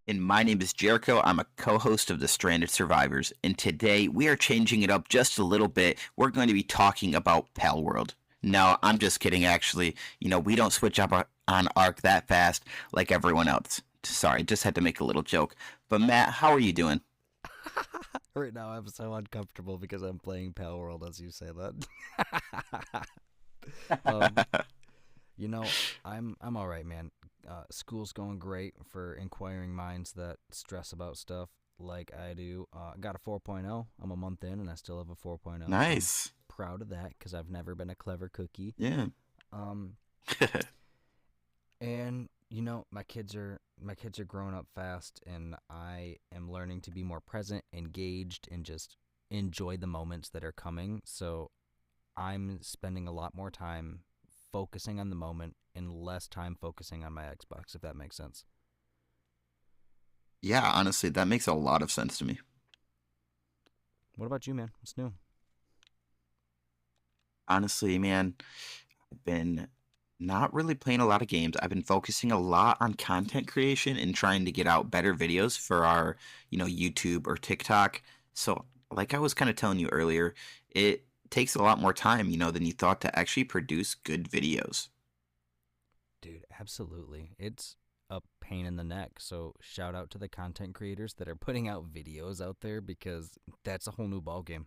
And my name is Jericho. I'm a co host of the Stranded Survivors. And today we are changing it up just a little bit. We're going to be talking about Pal World. No, I'm just kidding, actually. We don't switch up on Ark that fast like everyone else. Sorry, just had to make a little joke. But Matt, how are you doing? Right now, I'm so uncomfortable because I'm playing Pal World as you say that. um, you know, I'm all right, man. School's going great for inquiring minds that stress about stuff like I do. I got a 4.0. I'm a month in, and I still have a 4.0, so I'm Nice. proud of that because I've never been a clever cookie. Yeah. Um, and my kids are growing up fast, and I am learning to be more present, engaged, and just enjoy the moments that are coming. So I'm spending a lot more time focusing on the moment and less time focusing on my Xbox, if that makes sense. Yeah, honestly, that makes a lot of sense to me. What about you, man? What's new? Honestly, man, I've been not really playing a lot of games. I've been focusing a lot on content creation and trying to get out better videos for our, YouTube or TikTok. So, like I was kind of telling you earlier, it takes a lot more time, than you thought to actually produce good videos. Dude, absolutely. It's a pain in the neck. So shout out to the content creators that are putting out videos out there because that's a whole new ballgame.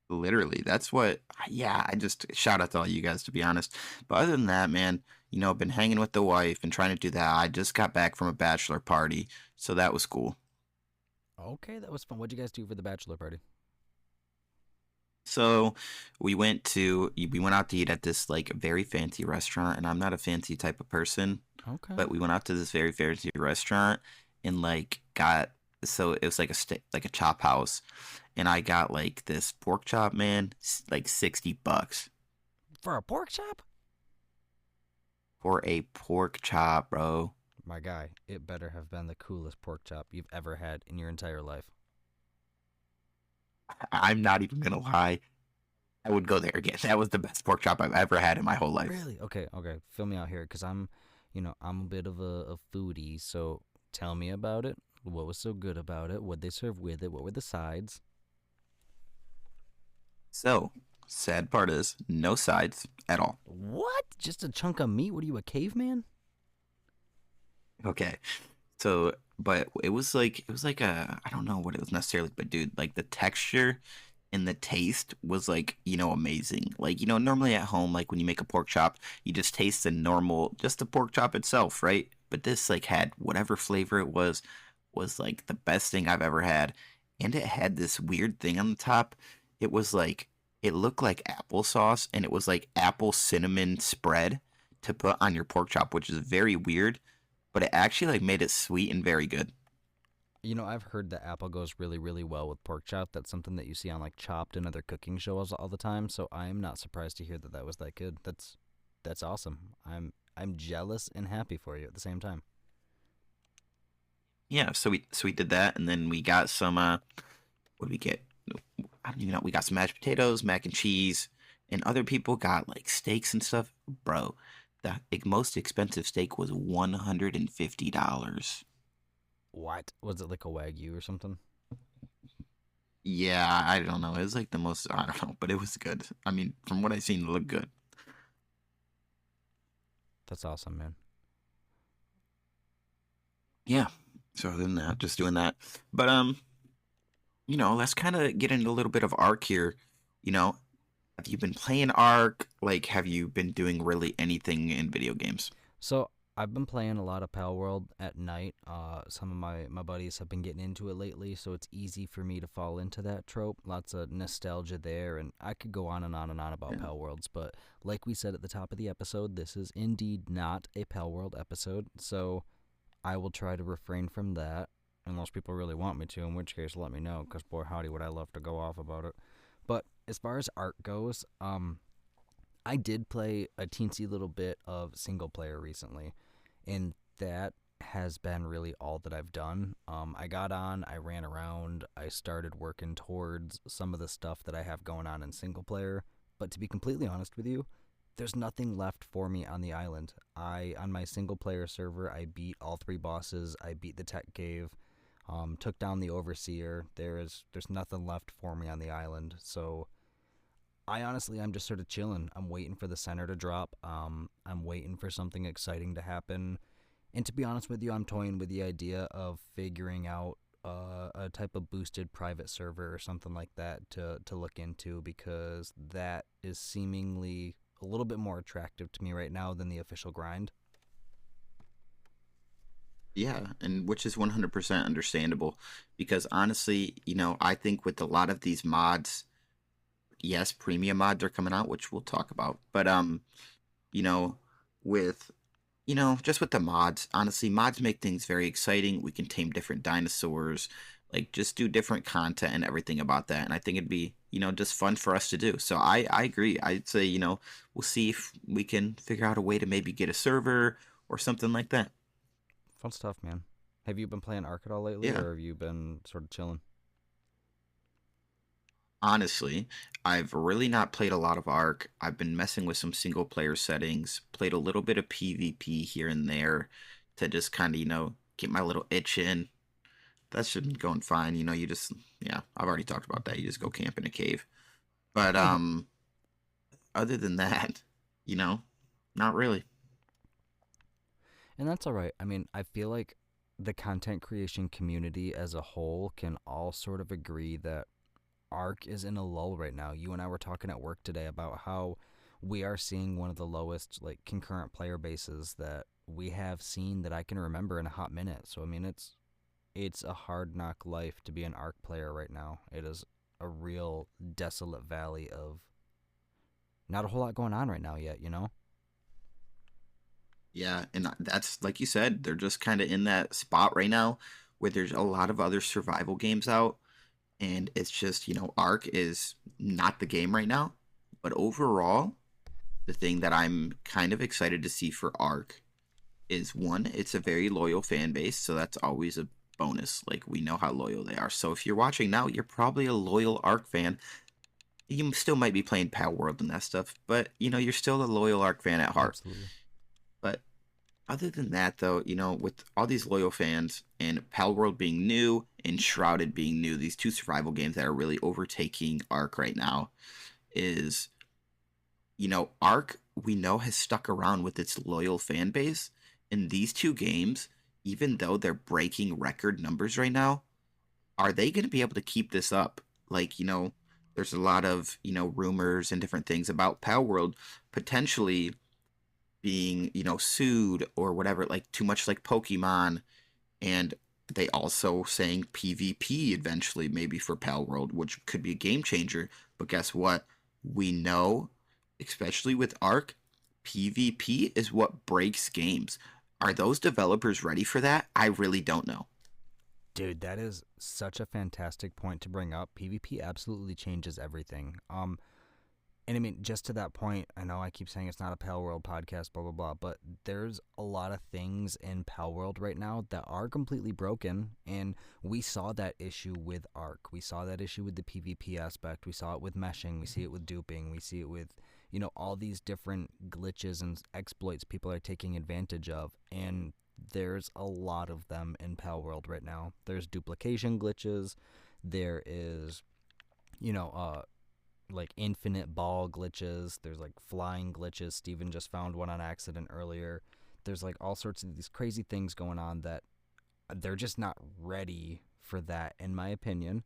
Literally, that's what, yeah, I just shout out to all you guys, to be honest. But other than that, man, I've been hanging with the wife and trying to do that. I just got back from a bachelor party, so that was cool. Okay, that was fun. What'd you guys do for the bachelor party? So we went out to eat at this like very fancy restaurant, and I'm not a fancy type of person, Okay. but we went out to this very fancy restaurant and like got so it was like a like a chop house, and I got like this pork chop, man, like $60 For a pork chop? for a pork chop, bro. My guy, it better have been the coolest pork chop you've ever had in your entire life. I'm not even gonna lie. I would go there again. That was the best pork chop I've ever had in my whole life. Really? Okay, okay. Fill me out here because I'm a bit of a foodie. So tell me about it. What was so good about it? What they serve with it? What were the sides? So, sad part is no sides at all. What? Just a chunk of meat? What are you, a caveman? Okay. So, but it was like a I don't know what it was necessarily, but dude, like the texture and the taste was like, amazing. Like, normally at home, like when you make a pork chop, you just taste the normal, just the pork chop itself, right? But this like had whatever flavor it was like the best thing I've ever had. And it had this weird thing on the top. It was like it looked like applesauce, and it was like apple cinnamon spread to put on your pork chop, which is very weird, but it actually like made it sweet and very good. I've heard that apple goes really, really well with pork chop. That's something that you see on like Chopped and other cooking shows all the time. So I'm not surprised to hear that that was that good. That's awesome. I'm jealous and happy for you at the same time. Yeah, so we did that, and then we got some. What did we get? I don't even know. We got some mashed potatoes, mac and cheese, and other people got like steaks and stuff. Bro, the most expensive steak was $150. What was it, like a wagyu or something? Yeah, I don't know. It was like the most. I don't know, but it was good. I mean, from what I seen, it looked good. That's awesome, man. Yeah. So other than that, just doing that. But let's kind of get into a little bit of Ark here. You know, have you been playing Ark? Like, have you been doing really anything in video games? So I've been playing a lot of Pal World at night. Some of my buddies have been getting into it lately, so it's easy for me to fall into that trope. Lots of nostalgia there, and I could go on and on and on about Yeah. Pal Worlds, but like we said at the top of the episode, this is indeed not a Pal World episode, so I will try to refrain from that. Unless people really want me to, in which case let me know, because boy howdy would I love to go off about it. But as far as art goes, I did play a teensy little bit of single player recently, and that has been really all that I've done. I got on, I ran around, I started working towards some of the stuff that I have going on in single player. But to be completely honest with you, there's nothing left for me on the island. On my single player server, I beat all three bosses. I beat the tech cave, took down the overseer. There's nothing left for me on the island. So I'm just sort of chilling. I'm waiting for the center to drop. I'm waiting for something exciting to happen. And to be honest with you, I'm toying with the idea of figuring out a type of boosted private server or something like that to look into, because that is seemingly a little bit more attractive to me right now than the official grind. Yeah, and which is 100% understandable because honestly, I think with a lot of these mods, yes, premium mods are coming out, which we'll talk about. But you know, with just with the mods, honestly, mods make things very exciting. We can tame different dinosaurs, like just do different content and everything about that. And I think it'd be, just fun for us to do. So I agree. I'd say, we'll see if we can figure out a way to maybe get a server or something like that. Fun stuff, man. Have you been playing Ark at all lately, Yeah. or have you been sort of chilling? Honestly, I've really not played a lot of Ark. I've been messing with some single player settings, played a little bit of PvP here and there to just kind of, get my little itch in. That's been going fine. You just, yeah, I've already talked about that. You just go camp in a cave. But other than that, you know, not really. And that's all right. I mean, I feel like the content creation community as a whole can all sort of agree that Ark is in a lull right now. You and I were talking at work today about how we are seeing one of the lowest like concurrent player bases that we have seen that I can remember in a hot minute. So I mean, it's a hard knock life to be an Ark player right now. It is a real desolate valley of not a whole lot going on right now yet, you know? Yeah, and that's like you said, they're just kind of in that spot right now where there's a lot of other survival games out, and it's just, Ark is not the game right now. But overall, the thing that I'm kind of excited to see for Ark is one, it's a very loyal fan base, so that's always a bonus. Like we know how loyal they are. So if you're watching now, you're probably a loyal Ark fan. You still might be playing Pal World and that stuff, but you're still a loyal Ark fan at heart. Absolutely. But other than that, though, with all these loyal fans and Pal World being new and Shrouded being new, these two survival games that are really overtaking Ark right now, is Ark we know has stuck around with its loyal fan base. And these two games, even though they're breaking record numbers right now, are they going to be able to keep this up? Like, there's a lot of, rumors and different things about Pal World potentially being, sued or whatever, like too much like Pokemon. And they also saying PvP eventually, maybe for Pal World, which could be a game changer. But guess what? We know, especially with Ark, PvP is what breaks games. Are those developers ready for that? I really don't know. Dude, that is such a fantastic point to bring up. PvP absolutely changes everything. And I mean, just to that point, I know I keep saying it's not a Pal World podcast, blah, blah, blah, but there's a lot of things in Pal World right now that are completely broken. And we saw that issue with Ark. We saw that issue with the PvP aspect. We saw it with meshing. We see it with duping. We see it with, all these different glitches and exploits people are taking advantage of. And there's a lot of them in Pal World right now. There's duplication glitches. There is, you know, like infinite ball glitches. There's like flying glitches. Steven just found one on accident earlier. There's like all sorts of these crazy things going on that they're just not ready for that, in my opinion.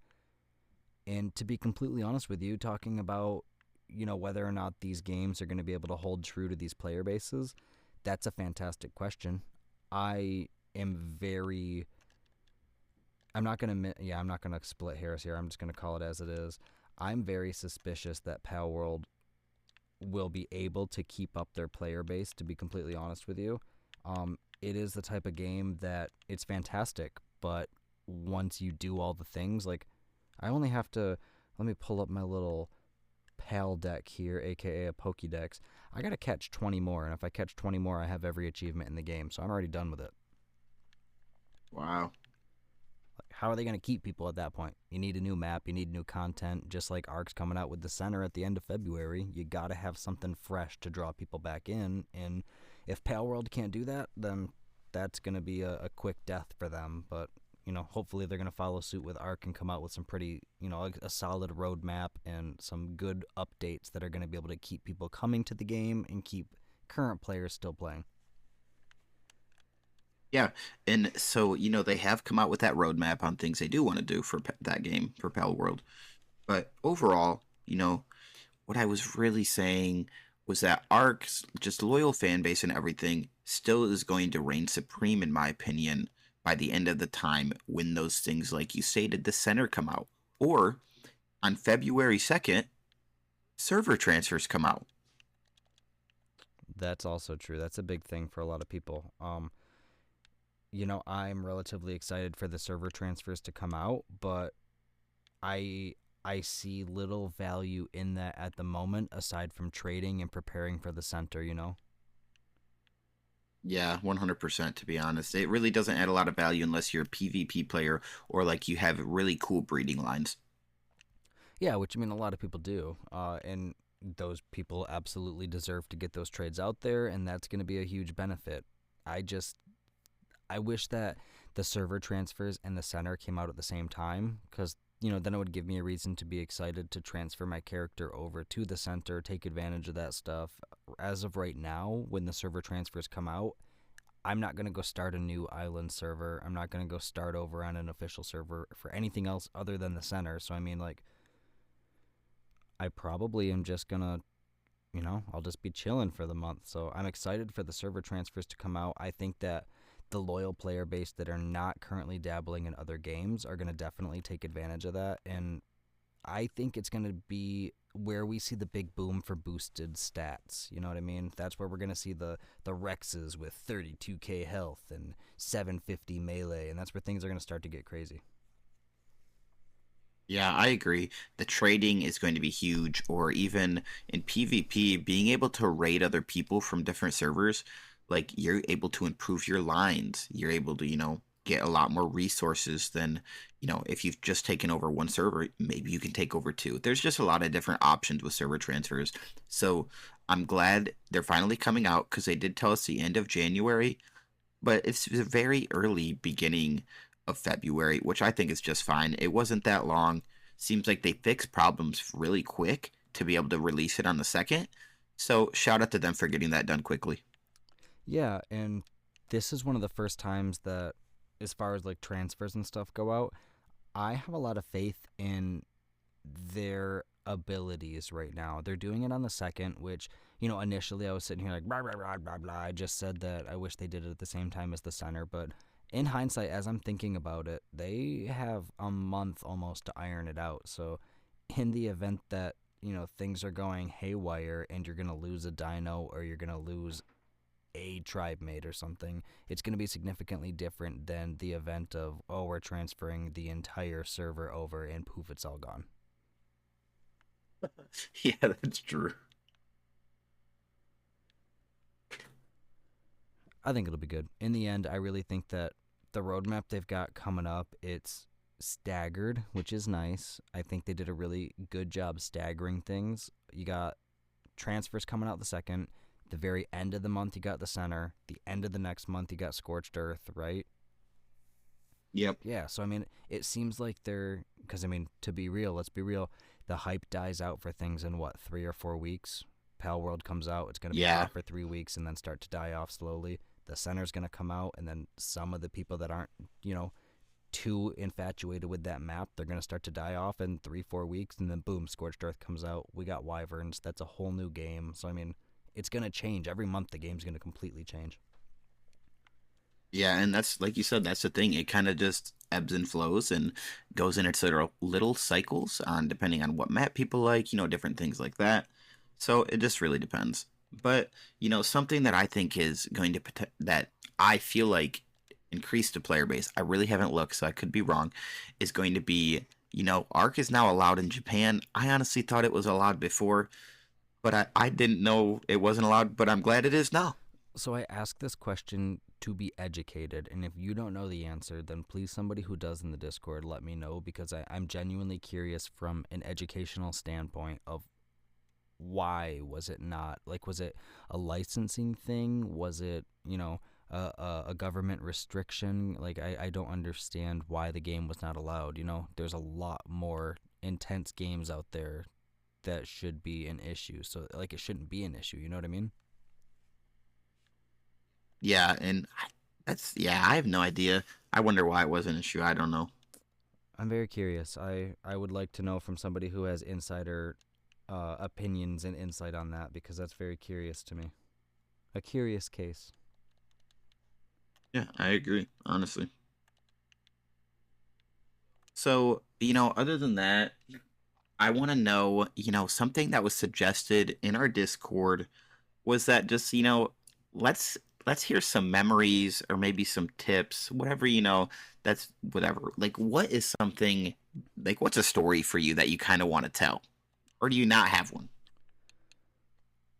And to be completely honest with you, talking about, whether or not these games are going to be able to hold true to these player bases, that's a fantastic question. I am very. I'm not gonna split hairs here. I'm just gonna call it as it is. I'm very suspicious that Pal World will be able to keep up their player base, to be completely honest with you. It is the type of game that it's fantastic, but once you do all the things, like I only have to, let me pull up my little Pal deck here, aka a Pokédex. I gotta catch 20 more, and if I catch 20 more, I have every achievement in the game, so I'm already done with it. Wow. Like, how are they going to keep people at that point? You need a new map, you need new content, just like Ark's coming out with the center at the end of February. You got to have something fresh to draw people back in, and if Pale World can't do that, then that's going to be a quick death for them. But hopefully they're going to follow suit with Ark and come out with some pretty, a solid roadmap and some good updates that are going to be able to keep people coming to the game and keep current players still playing. Yeah, and so they have come out with that roadmap on things they do want to do for that game for Pal World. But overall, what I was really saying was that Ark's just loyal fan base and everything still is going to reign supreme, in my opinion, by the end of the time when those things, like you stated, the center come out. Or on February 2nd, server transfers come out. That's also true. That's a big thing for a lot of people. I'm relatively excited for the server transfers to come out, but I I see little value in that at the moment aside from trading and preparing for the center. Yeah, 100% to be honest. It really doesn't add a lot of value unless you're a PvP player or like you have really cool breeding lines. Yeah, which I mean a lot of people do. And those people absolutely deserve to get those trades out there, and that's going to be a huge benefit. I just I wish that the server transfers and the center came out at the same time, because then it would give me a reason to be excited to transfer my character over to the center, take advantage of that stuff. As of right now, when the server transfers come out, I'm not going to go start a new island server. I'm not going to go start over on an official server for anything else other than the center. So I mean, like, I probably am just going to I'll just be chilling for the month. So I'm excited for the server transfers to come out. I think that the loyal player base that are not currently dabbling in other games are going to definitely take advantage of that. And I think it's going to be where we see the big boom for boosted stats. You know what I mean? That's where we're going to see the Rexes with 32k health and 750 melee. And that's where things are going to start to get crazy. Yeah, I agree. The trading is going to be huge, or even in PvP, being able to raid other people from different servers, like you're able to improve your lines. You're able to, get a lot more resources than, if you've just taken over one server, maybe you can take over two. There's just a lot of different options with server transfers. So I'm glad they're finally coming out because they did tell us the end of January, but it's the very early beginning of February, which I think is just fine. It wasn't that long. Seems like they fixed problems really quick to be able to release it on the second. So shout out to them for getting that done quickly. Yeah, and this is one of the first times that, as far as like transfers and stuff go out, I have a lot of faith in their abilities right now. They're doing it on the second, which, initially I was sitting here like, blah, blah, blah, blah, blah. I just said that I wish they did it at the same time as the center. But in hindsight, as I'm thinking about it, they have a month almost to iron it out. So in the event that, things are going haywire and you're going to lose a dino or you're going to lose a tribe mate or something, it's going to be significantly different than the event of, oh, we're transferring the entire server over and poof, it's all gone. Yeah, that's true. I think it'll be good. In the end, I really think that the roadmap they've got coming up, it's staggered, which is nice. I think they did a really good job staggering things. You got transfers coming out the second. The very end of the month, you got the center. The end of the next month, you got Scorched Earth, right? Yep. Yeah, so I mean, it seems like they're, because I mean, to be real, let's be real, the hype dies out for things in what, 3 or 4 weeks? Pal World comes out, it's going to be Yeah. hot for 3 weeks and then start to die off slowly. The center's going to come out, and then some of the people that aren't, too infatuated with that map, they're going to start to die off in 3, 4 weeks, and then boom, Scorched Earth comes out. We got Wyverns. That's a whole new game. So I mean, it's going to change every month. The game's going to completely change. Yeah, and that's like you said, that's the thing. It kind of just ebbs and flows and goes in its little cycles on depending on what map people like, different things like that. So it just really depends. But, something that I think is going to that I feel like increase the player base. I really haven't looked, so I could be wrong. Is going to be, Arc is now allowed in Japan. I honestly thought it was allowed before, but I didn't know it wasn't allowed, but I'm glad it is now. So I ask this question to be educated. And if you don't know the answer, then please somebody who does in the Discord let me know, because I'm genuinely curious from an educational standpoint of why was it not, like, was it a licensing thing, was it, a government restriction? Like, I don't understand why the game was not allowed. There's a lot more intense games out there that should be an issue, so like it shouldn't be an issue, you know what I mean? Yeah, and that's yeah. I have no idea. I wonder why it was an issue. I don't know. I'm very curious. I would like to know from somebody who has insider opinions and insight on that, because that's very curious to me. A curious case. Yeah, I agree. Honestly. So other than that, I want to know. Something that was suggested in our Discord was that just let's let's hear some memories or maybe some tips, whatever that's whatever. Like, what is something like what's a story for you that you kind of want to tell, or do you not have one?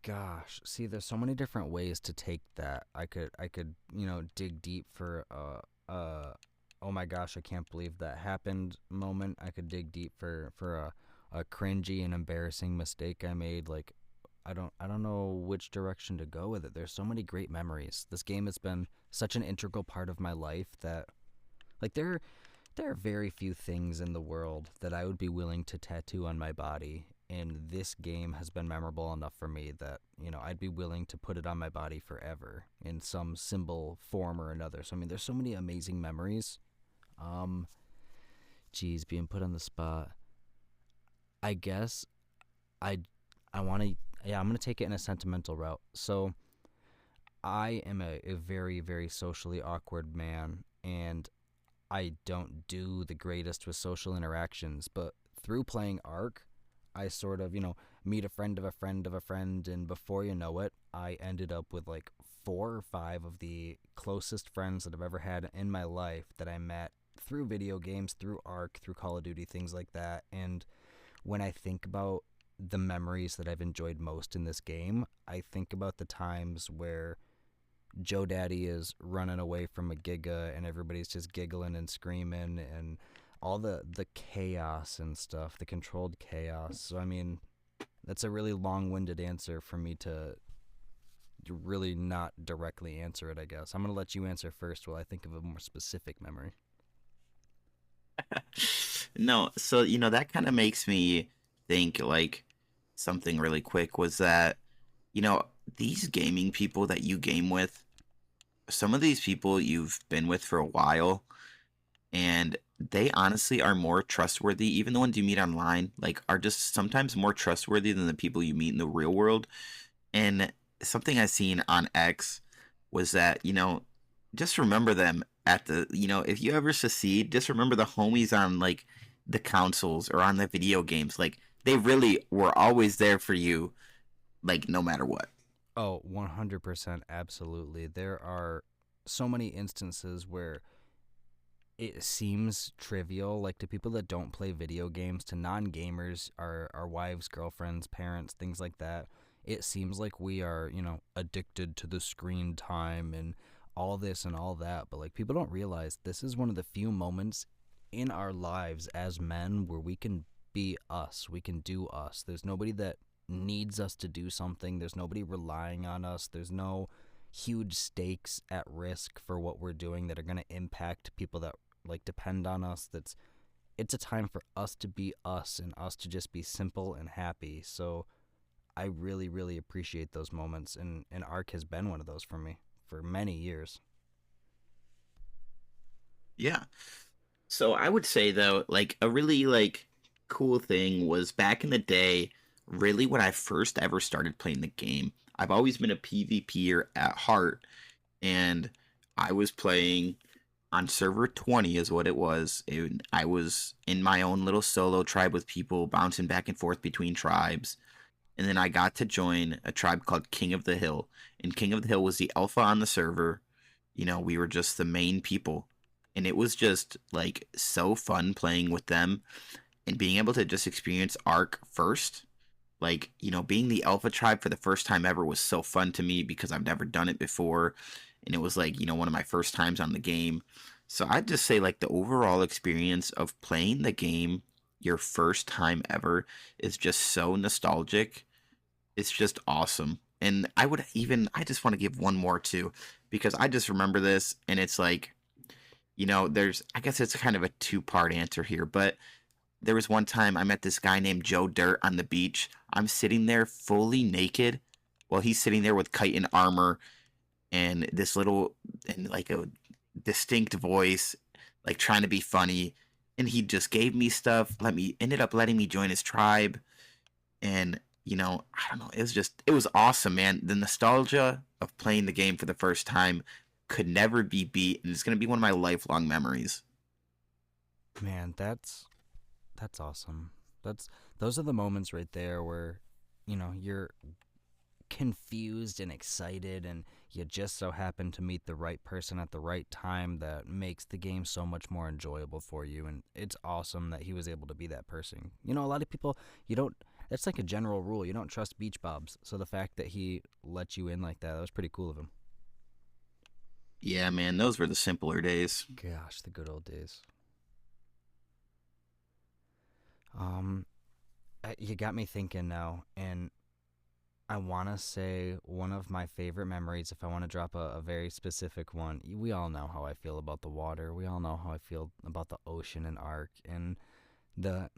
Gosh, see, there's so many different ways to take that. I could dig deep for oh my gosh, I can't believe that happened moment. I could dig deep for a cringy and embarrassing mistake I made. Like, I don't know which direction to go with it. There's so many great memories. This game has been such an integral part of my life that, like, there are very few things in the world that I would be willing to tattoo on my body, and this game has been memorable enough for me that, I'd be willing to put it on my body forever in some symbol form or another. So I mean, there's so many amazing memories. Um Geez, being put on the spot. I guess I I want to, yeah, I'm going to take it in a sentimental route. So I am a very, very socially awkward man, and I don't do the greatest with social interactions, but through playing Ark, I sort of, meet a friend of a friend of a friend, and before you know it, I ended up with like 4 or 5 of the closest friends that I've ever had in my life that I met through video games, through Ark, through Call of Duty, things like that. And when I think about the memories that I've enjoyed most in this game, I think about the times where Joe Daddy is running away from a Giga and everybody's just giggling and screaming, and all the chaos and stuff, the controlled chaos. So I mean, that's a really long-winded answer for me to really not directly answer it, I guess. I'm going to let you answer first while I think of a more specific memory. No, so that kind of makes me think like something really quick was that you know these gaming people that you game with, some of these people you've been with for a while, and they honestly are more trustworthy. Even the ones you meet online, like, are just sometimes more trustworthy than the people you meet in the real world. And something I seen on X was that, just remember them at if you ever secede, just remember the homies on like the consoles or on the video games. Like, they really were always there for you, like, no matter what. Oh, 100% absolutely. There are so many instances where it seems trivial, like to people that don't play video games, to non-gamers, our wives, girlfriends, parents, things like that. It seems like we are, addicted to the screen time and all this and all that, but like, people don't realize this is one of the few moments in our lives as men where we can be us. We can do us. There's nobody that needs us to do something. There's nobody relying on us. There's no huge stakes at risk for what we're doing that are going to impact people that like depend on us. It's a time for us to be us and us to just be simple and happy. So I really, really appreciate those moments, and Ark has been one of those for me for many years. Yeah. So I would say though, like, a really like cool thing was back in the day, really when I first ever started playing the game. I've always been a PvPer at heart, and I was playing on server 20 is what it was. I was in my own little solo tribe with people bouncing back and forth between tribes. And then I got to join a tribe called King of the Hill. And King of the Hill was the alpha on the server. We were just the main people. And it was just like so fun playing with them and being able to just experience Ark first. Like, being the alpha tribe for the first time ever was so fun to me because I've never done it before. and it was like, one of my first times on the game. So I'd just say like the overall experience of playing the game your first time ever is just so nostalgic. It's just awesome. And I just want to give one more too, because I just remember this and it's like, I guess it's kind of a two-part answer here, but there was one time I met this guy named Joe Dirt on the beach. I'm sitting there fully naked while he's sitting there with kite and armor and and like a distinct voice, like trying to be funny. And he just gave me stuff, ended up letting me join his tribe. And, I don't know, it was awesome, man. The nostalgia of playing the game for the first time could never be beat. And it's going to be one of my lifelong memories. Man, that's awesome. Those are the moments right there where, you're confused and excited, and you just so happen to meet the right person at the right time that makes the game so much more enjoyable for you. And it's awesome that he was able to be that person. A lot of people, you don't, it's like a general rule, you don't trust beach bobs. So the fact that he let you in like that was pretty cool of him. Yeah, man, those were the simpler days. Gosh, the good old days. Um, you got me thinking now, and I want to say one of my favorite memories, if I want to drop a very specific one. We all know how I feel about the water. We all know how I feel about the ocean and Ark. And the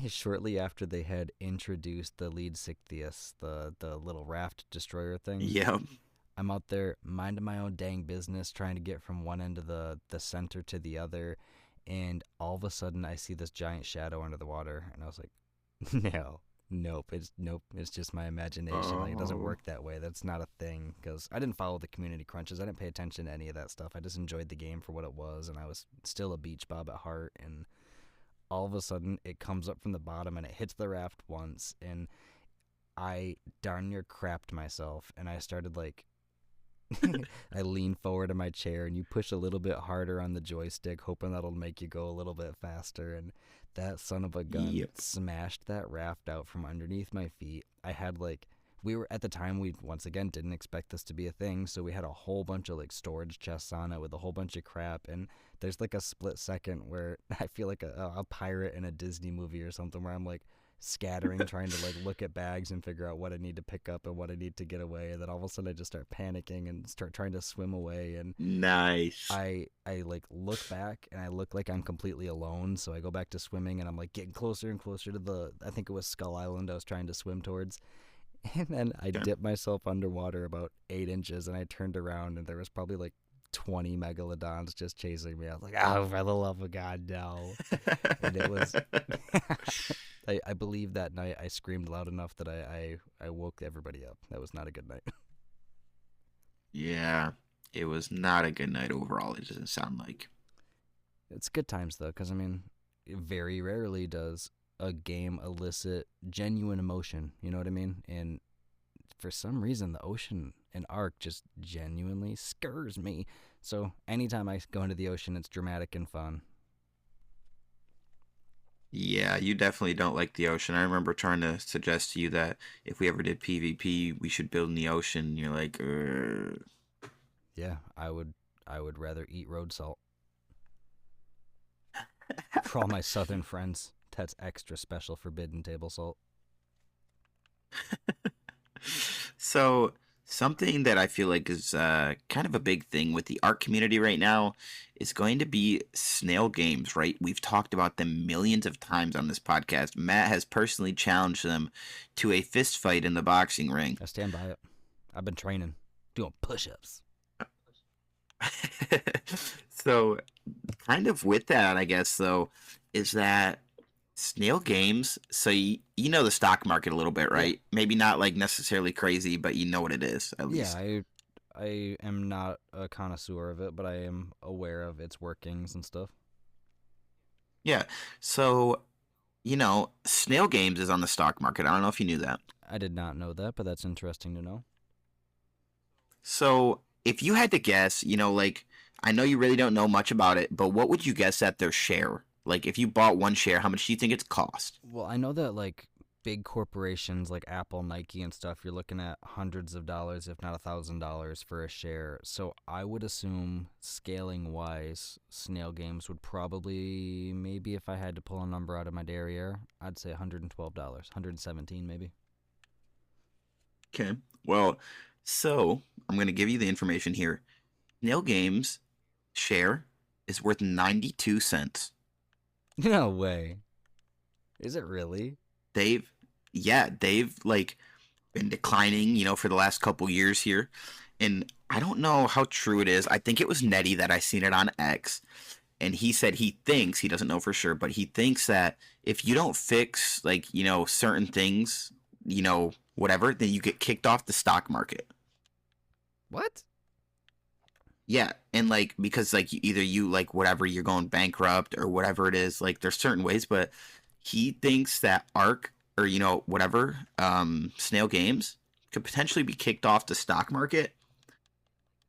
shortly after they had introduced the lead Sichthius, the little raft destroyer thing, Yeah. I'm out there minding my own dang business, trying to get from one end of the center to the other. And all of a sudden, I see this giant shadow under the water. And I was like, no, nope, it's just my imagination. Like, it doesn't Oh. work that way. That's not a thing. Because I didn't follow the community crunches. I didn't pay attention to any of that stuff. I just enjoyed the game for what it was, and I was still a beach bob at heart. And all of a sudden, it comes up from the bottom and it hits the raft once, and I darn near crapped myself. And I started like I lean forward in my chair, and you push a little bit harder on the joystick, hoping that'll make you go a little bit faster. And that son of a gun Yep. smashed that raft out from underneath my feet. I had like, we were at the time, we once again didn't expect this to be a thing, so we had a whole bunch of like storage chests on it with a whole bunch of crap. And there's like a split second where I feel like a pirate in a Disney movie or something, where I'm like scattering, trying to like look at bags and figure out what I need to pick up and what I need to get away. And then all of a sudden I just start panicking and start trying to swim away. And Nice. I like look back and I look like I'm completely alone. So I go back to swimming, and I'm like getting closer and closer to I think it was Skull Island I was trying to swim towards. And then I Okay. dipped myself underwater about 8 inches, and I turned around and there was probably like 20 megalodons just chasing me. I was like, oh, for the love of God, no. And it was I believe that night I screamed loud enough that I woke everybody up. That was not a good night. Yeah, it was not a good night overall. It doesn't sound like. It's good times though, because I mean, very rarely does a game elicit genuine emotion. You know what I mean? And for some reason, the ocean and Ark just genuinely scares me. So anytime I go into the ocean, it's dramatic and fun. Yeah, you definitely don't like the ocean. I remember trying to suggest to you that if we ever did PvP, we should build in the ocean. And you're like, Yeah, I would rather eat road salt. For all my southern friends, that's extra special forbidden table salt. So something that I feel like is kind of a big thing with the art community right now is going to be snail games, right? We've talked about them millions of times on this podcast. Matt has personally challenged them to a fist fight in the boxing ring. I stand by it. I've been training, doing push-ups. So, kind of with that, I guess, though, is that snail games. So, you know the stock market a little bit, Yeah, right? Maybe not like necessarily crazy, but you know what it is, at yeah. least. I am not a connoisseur of it, but I am aware of its workings and stuff. Yeah. So, snail games is on the stock market. I don't know if you knew that. I did not know that, but that's interesting to know. So, if you had to guess, like, I know you really don't know much about it, but what would you guess at their share? Like, if you bought one share, how much do you think it's cost? Well, I know that like big corporations like Apple, Nike, and stuff, you're looking at hundreds of dollars, if not $1,000 for a share. So I would assume scaling wise, Snail Games would probably, maybe if I had to pull a number out of my derriere, I'd say $112, 117 maybe. Okay. Well, so I'm gonna give you the information here. Nail Games share is worth 92 cents. No way. Is it really? They've yeah, they've like been declining, for the last couple years here. And I don't know how true it is. I think it was Nettie that I seen it on X. And he said he thinks, he doesn't know for sure, but he thinks that if you don't fix like, certain things, whatever, then you get kicked off the stock market. What? Yeah, and like because like either you like whatever you're going bankrupt or whatever it is, like there's certain ways, but he thinks that Ark or whatever Snail Games could potentially be kicked off the stock market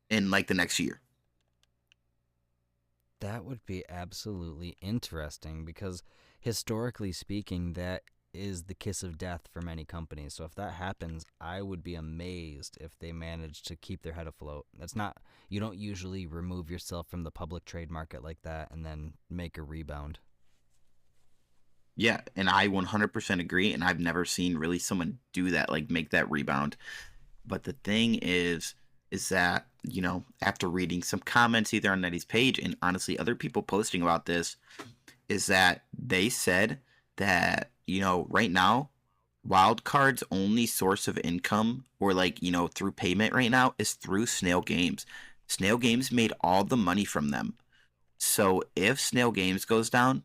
in like the next year. That would be absolutely interesting because historically speaking, that is the kiss of death for many companies. So if that happens, I would be amazed if they manage to keep their head afloat. That's not, you don't usually remove yourself from the public trade market like that and then make a rebound. Yeah, and I 100% agree, and I've never seen really someone do that, like make that rebound. But the thing is that, after reading some comments either on Nettie's page and honestly other people posting about this, is that they said that, right now, Wildcard's only source of income or like, through payment right now is through Snail Games. Snail Games made all the money from them. So if Snail Games goes down,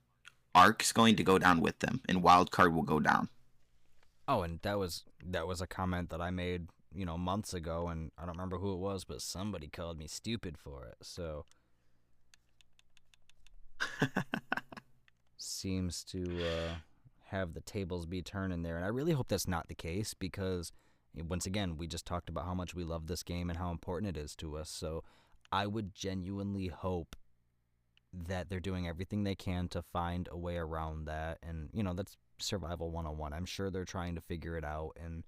Ark's going to go down with them and Wildcard will go down. Oh, and that was a comment that I made, months ago, and I don't remember who it was, but somebody called me stupid for it. So seems to have the tables be turning there, and I really hope that's not the case because once again, we just talked about how much we love this game and how important it is to us. So I would genuinely hope that they're doing everything they can to find a way around that, and that's survival 101. I'm sure they're trying to figure it out, and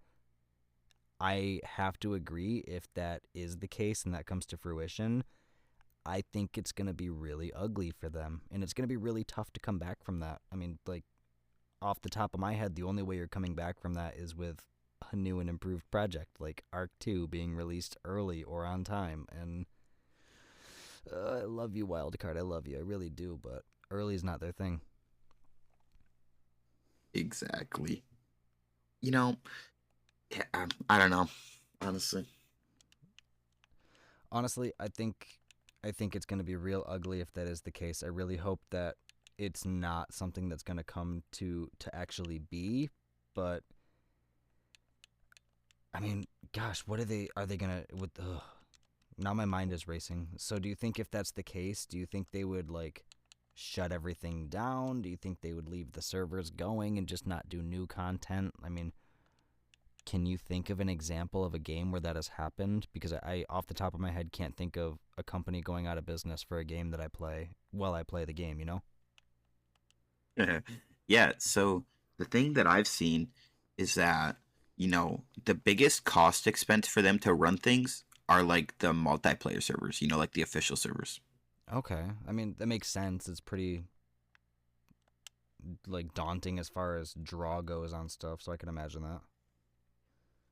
I have to agree if that is the case and that comes to fruition, I think it's going to be really ugly for them and it's going to be really tough to come back from that. I mean, like off the top of my head, the only way you're coming back from that is with a new and improved project like Ark 2 being released early or on time. And I love you, Wildcard. I love you. I really do, but early is not their thing. Exactly. You know, yeah, I don't know, honestly. Honestly, I think it's going to be real ugly if that is the case. I really hope that it's not something that's going to come to actually be, but I mean, gosh, what are they going to with now my mind is racing. So do you think if that's the case, do you think they would like shut everything down? Do you think they would leave the servers going and just not do new content? I mean, can you think of an example of a game where that has happened? Because I off the top of my head, can't think of a company going out of business for a game that I play while I play the game. Yeah, so the thing that I've seen is that, the biggest cost expense for them to run things are like the multiplayer servers, like the official servers. Okay. I mean, that makes sense. It's pretty like daunting as far as draw goes on stuff, so I can imagine that.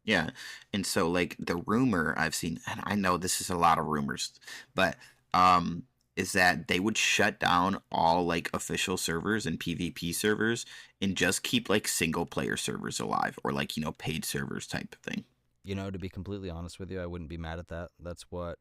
Yeah. And so like the rumor I've seen, and I know this is a lot of rumors, but um is that they would shut down all like official servers and PvP servers and just keep like single player servers alive or like, paid servers type of thing. To be completely honest with you, I wouldn't be mad at that. That's what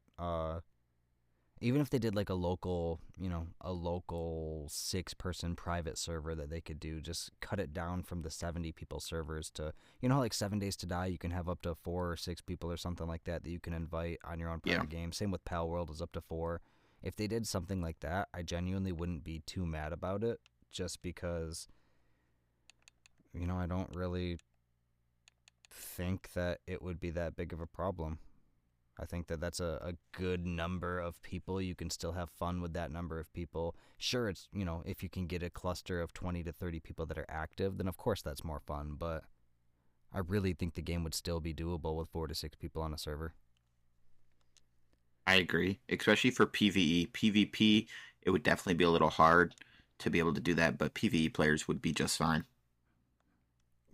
even if they did like a local 6-person private server that they could do, just cut it down from the 70 people servers to, how like 7 Days to Die, you can have up to 4 or 6 people or something like that you can invite on your own Yeah. private game. Same with Pal World is up to 4. If they did something like that, I genuinely wouldn't be too mad about it just because, I don't really think that it would be that big of a problem. I think that that's a good number of people. You can still have fun with that number of people. Sure, if you can get a cluster of 20 to 30 people that are active, then of course that's more fun. But I really think the game would still be doable with 4 to 6 people on a server. I agree, especially for PVE. PvP, it would definitely be a little hard to be able to do that, but PVE players would be just fine.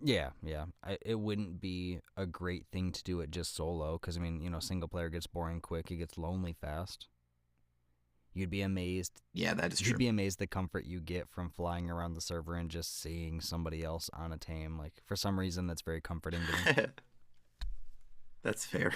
Yeah, yeah. It wouldn't be a great thing to do it just solo because, I mean, single player gets boring quick, it gets lonely fast. You'd be amazed. Yeah, that is You'd true. be amazed the comfort you get from flying around the server and just seeing somebody else on a tame. Like, for some reason, that's very comforting to me. That's fair.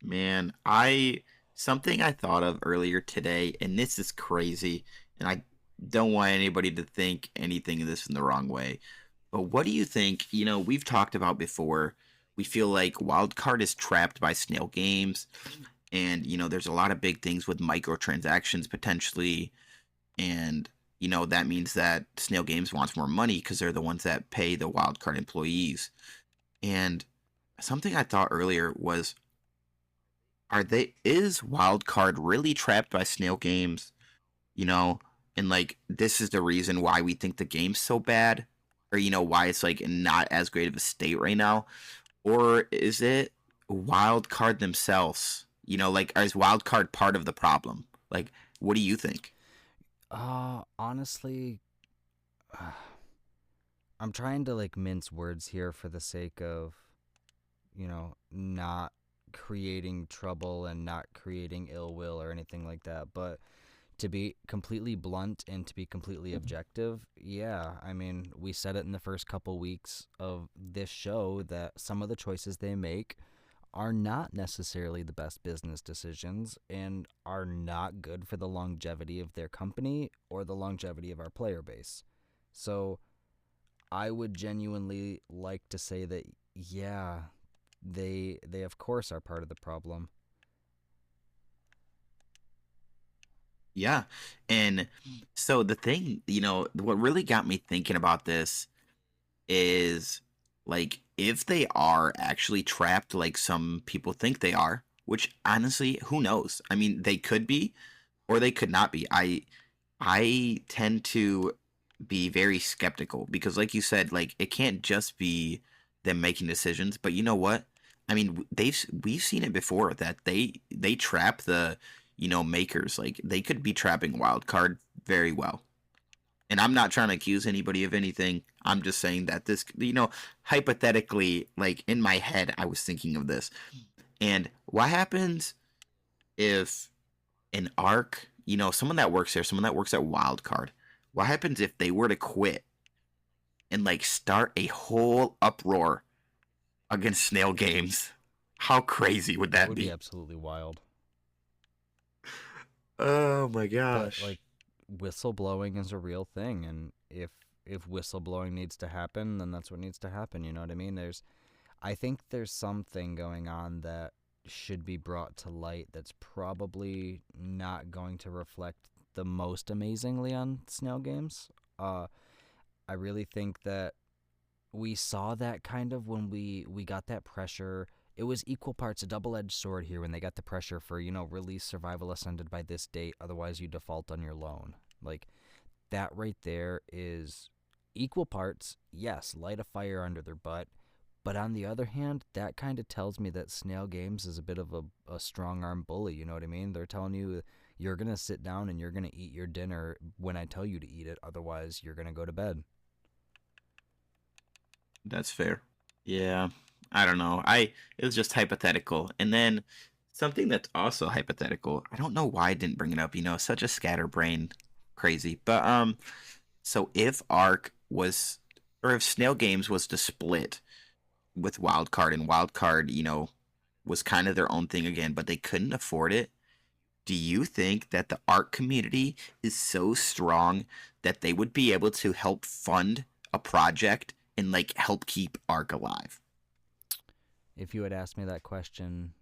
Man, I something I thought of earlier today, and this is crazy, and I don't want anybody to think anything of this in the wrong way. But what do you think? We've talked about before. We feel like Wildcard is trapped by Snail Games, and there's a lot of big things with microtransactions potentially, and that means that Snail Games wants more money because they're the ones that pay the Wildcard employees. And something I thought earlier was, is Wildcard really trapped by Snail Games? You know, and like this is the reason why we think the game's so bad, or why it's like not as great of a state right now, or is it Wildcard themselves? Like is Wildcard part of the problem? Like, what do you think? Honestly, I'm trying to like mince words here for the sake of, not creating trouble and not creating ill will or anything like that. But to be completely blunt and to be completely objective, yeah, I mean, we said it in the first couple weeks of this show that some of the choices they make are not necessarily the best business decisions and are not good for the longevity of their company or the longevity of our player base. So I would genuinely like to say that, yeah, they of course are part of the problem. Yeah. And so the thing, what really got me thinking about this is like if they are actually trapped like some people think they are, which honestly, who knows? I mean, they could be or they could not be. I tend to be very skeptical because like you said, like it can't just be them making decisions, but you know what? I mean, we've seen it before that they trap the, makers. Like they could be trapping wild card very well. And I'm not trying to accuse anybody of anything. I'm just saying that this, hypothetically, like in my head, I was thinking of this. And what happens if an Ark, someone that works there, someone that works at Wildcard, what happens if they were to quit and like start a whole uproar against Snail Games? How crazy would That that would be be? absolutely wild. Oh my But like gosh. whistleblowing is a real thing, and if whistleblowing needs to happen, then that's what needs to happen, you know what I mean? I think there's something going on that should be brought to light that's probably not going to reflect the most amazingly on Snail Games. Uh, I really think that we saw that kind of when we got that pressure. It was equal parts a double-edged sword here when they got the pressure for, release Survival Ascended by this date, otherwise you default on your loan. Like, that right there is equal parts, yes, light a fire under their butt. But on the other hand, that kind of tells me that Snail Games is a bit of a strong arm bully. You know what I mean? They're telling you you're going to sit down and you're going to eat your dinner when I tell you to eat it. Otherwise, you're going to go to bed. That's fair. Yeah. I don't know. It was just hypothetical. And then something that's also hypothetical. I don't know why I didn't bring it up, such a scatterbrain crazy. But so if Ark was or if Snail Games was to split with Wildcard and Wildcard, was kind of their own thing again, but they couldn't afford it. Do you think that the Ark community is so strong that they would be able to help fund a project and like help keep Ark alive? If you had asked me that question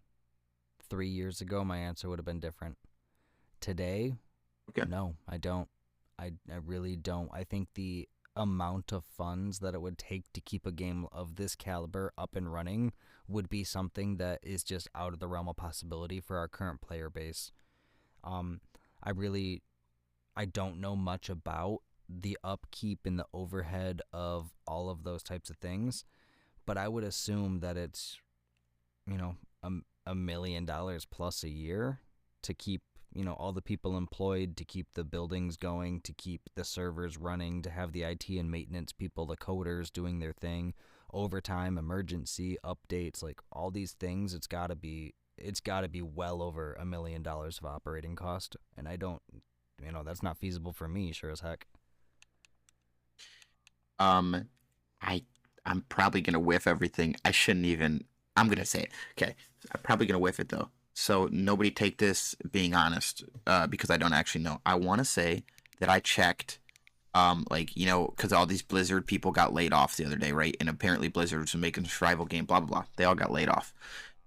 3 years ago, my answer would have been different. Today, Okay. no, I don't. I really don't. I think the amount of funds that it would take to keep a game of this caliber up and running would be something that is just out of the realm of possibility for our current player base. Um, I really I don't know much about the upkeep and the overhead of all of those types of things. But I would assume that it's, you know, a, $1 million plus a year to keep, all the people employed, to keep the buildings going, to keep the servers running, to have the IT and maintenance people, the coders doing their thing, overtime, emergency updates, like all these things. It's got to be well over $1 million of operating cost, and I don't, that's not feasible for me, sure as heck. Um, I I'm probably gonna whiff everything. I shouldn't even. I'm gonna say it. Okay, I'm probably gonna whiff it though. So nobody take this being honest, because I don't actually know. I want to say that I checked, like because all these Blizzard people got laid off the other day, right? And apparently Blizzard was making a survival game, blah blah blah. They all got laid off,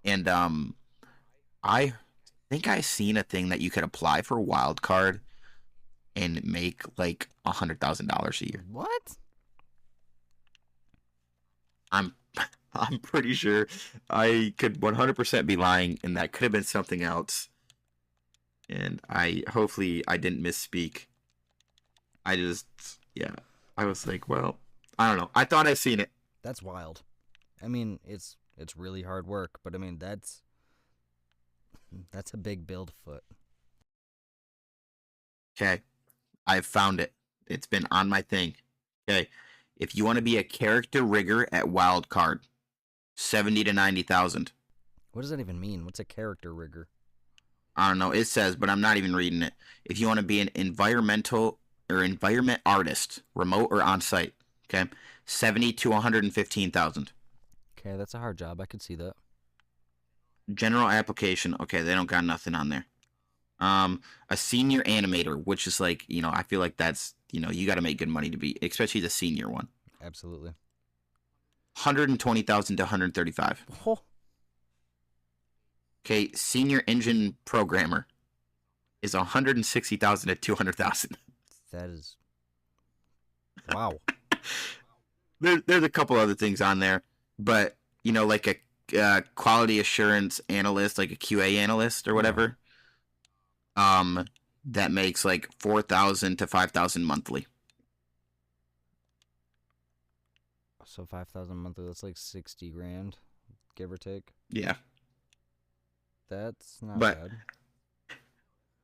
and I think I seen a thing that you could apply for a wild card and make like $100,000 a year. What? I'm I'm pretty sure I could 100% be lying, and that could have been something else. And I hopefully I didn't misspeak. I just yeah, I was like, well, I don't know. I thought I seen it. That's wild. I mean, it's really hard work, but I mean that's a big build foot. Okay, I found it. It's been on my thing. Okay, if you want to be a character rigger at wild card, 70 to 90,000. What does that even mean? What's a character rigger? I don't know. It says, but I'm not even reading it. If you want to be an environmental or environment artist, remote or on site, okay, 70 to 115,000. Okay, that's a hard job. I could see that. General application, okay, they don't got nothing on there. A senior animator, which is like, I feel like that's, you got to make good money to be, especially the senior one. Absolutely. 120,000 to 135. Oh, Okay, senior engine programmer is 160,000 to 200,000. that is wow. There's a couple other things on there, but like a quality assurance analyst, like a QA analyst or whatever, that makes like 4,000 to 5,000 monthly. So 5,000 monthly. That's like 60 grand, give or take. Yeah, That's not but bad.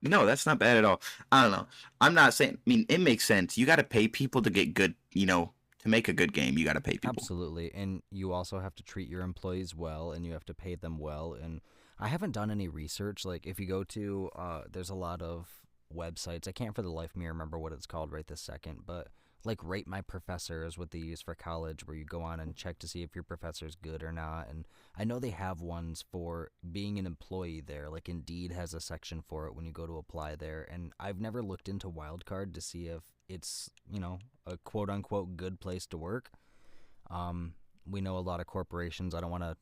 no, that's not bad at all. I don't know. I'm not saying. I mean, it makes sense. You got to pay people to get good. To make a good game, you got to pay people. Absolutely. And you also have to treat your employees well and you have to pay them well. And I haven't done any research. Like, if you go to, there's a lot of websites. I can't for the life of me remember what it's called right this second, but like Rate My Professor is what they use for college, where you go on and check to see if your professor is good or not. And I know they have ones for being an employee there. Like, Indeed has a section for it when you go to apply there. And I've never looked into Wildcard to see if it's, a quote unquote good place to work. We know a lot of corporations. I don't want to,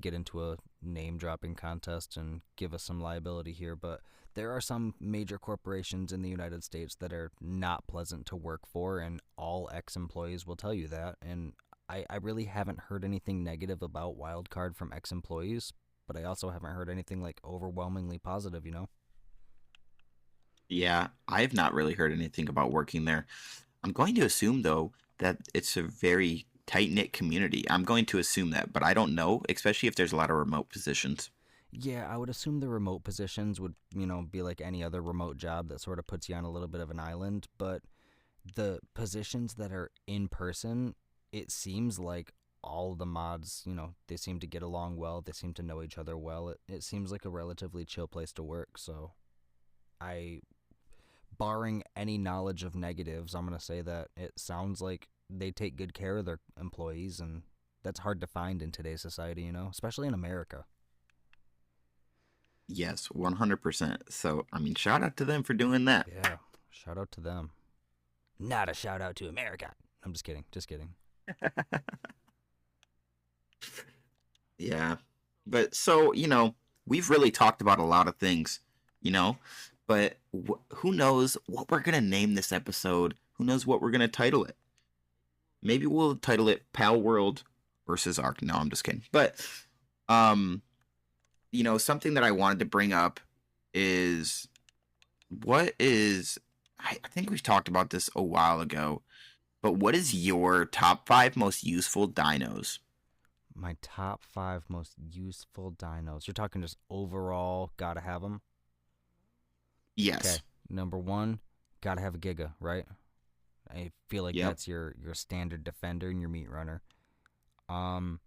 get into a name dropping contest and give us some liability here, but there are some major corporations in the United States that are not pleasant to work for, and all ex employees will tell you that. And I really haven't heard anything negative about Wildcard from ex employees, but I also haven't heard anything like overwhelmingly positive. Yeah, I've not really heard anything about working there. I'm going to assume though that it's a very tight knit community. I'm going to assume that, but I don't know, especially if there's a lot of remote positions. Yeah, I would assume the remote positions would, be like any other remote job that sort of puts you on a little bit of an island. But the positions that are in person, it seems like all the mods, they seem to get along well. They seem to know each other well. It seems like a relatively chill place to work. So I, barring any knowledge of negatives, I'm going to say that it sounds like they take good care of their employees. And that's hard to find in today's society, especially in America. Yes, 100%. So, I mean, shout out to them for doing that. Yeah, shout out to them. Not a shout out to America. I'm just kidding. Just kidding. Yeah. But so, we've really talked about a lot of things, but who knows what we're going to name this episode? Who knows what we're going to title it? Maybe we'll title it Pal World versus Ark. No, I'm just kidding. But, something that I wanted to bring up is what is I think we've talked about this a while ago, but what is your top 5 most useful dinos? My top 5 most useful dinos. You're talking just overall, gotta have them? Okay, Yes. number one, gotta have a Giga, right? I feel like Yep. that's your standard defender and your meat runner. Um,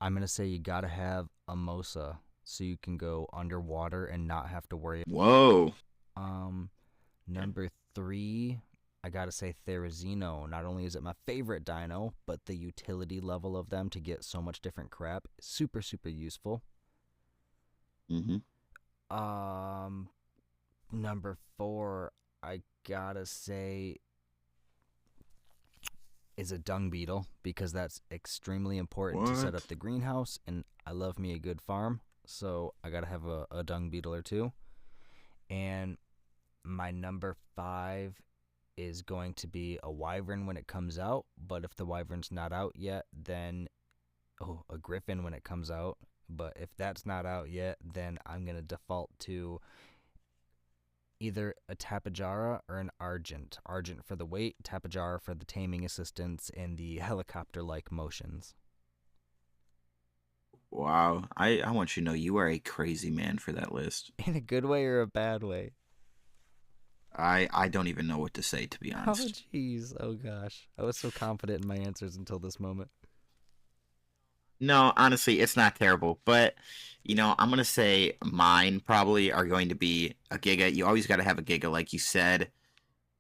I'm gonna say you gotta have a Mosa so you can go underwater and not have to worry. Whoa. Um, Number three, I gotta say Therizino. Not only is it my favorite dino, but the utility level of them to get so much different crap, super super useful. Mm-hmm. Um, Number four, I gotta say is a dung beetle because that's extremely important to set What? up the greenhouse, and I love me a good farm, so I gotta have a dung beetle or two. And my number five is going to be a wyvern when it comes out, but if the wyvern's not out yet, then a griffin when it comes out. But if that's not out yet, then I'm gonna default to either a Tapajara or an Argent. Argent for the weight, Tapajara for the taming assistance and the helicopter-like motions. Wow. I want you to know you are a crazy man for that list. In a good way or a bad way? I don't even know what to say, to be Oh honest. jeez, oh gosh, I was so confident in my answers until this moment. No, honestly, it's not terrible, but I'm gonna say mine probably are going to be a Giga. You always got to have a Giga, like you said.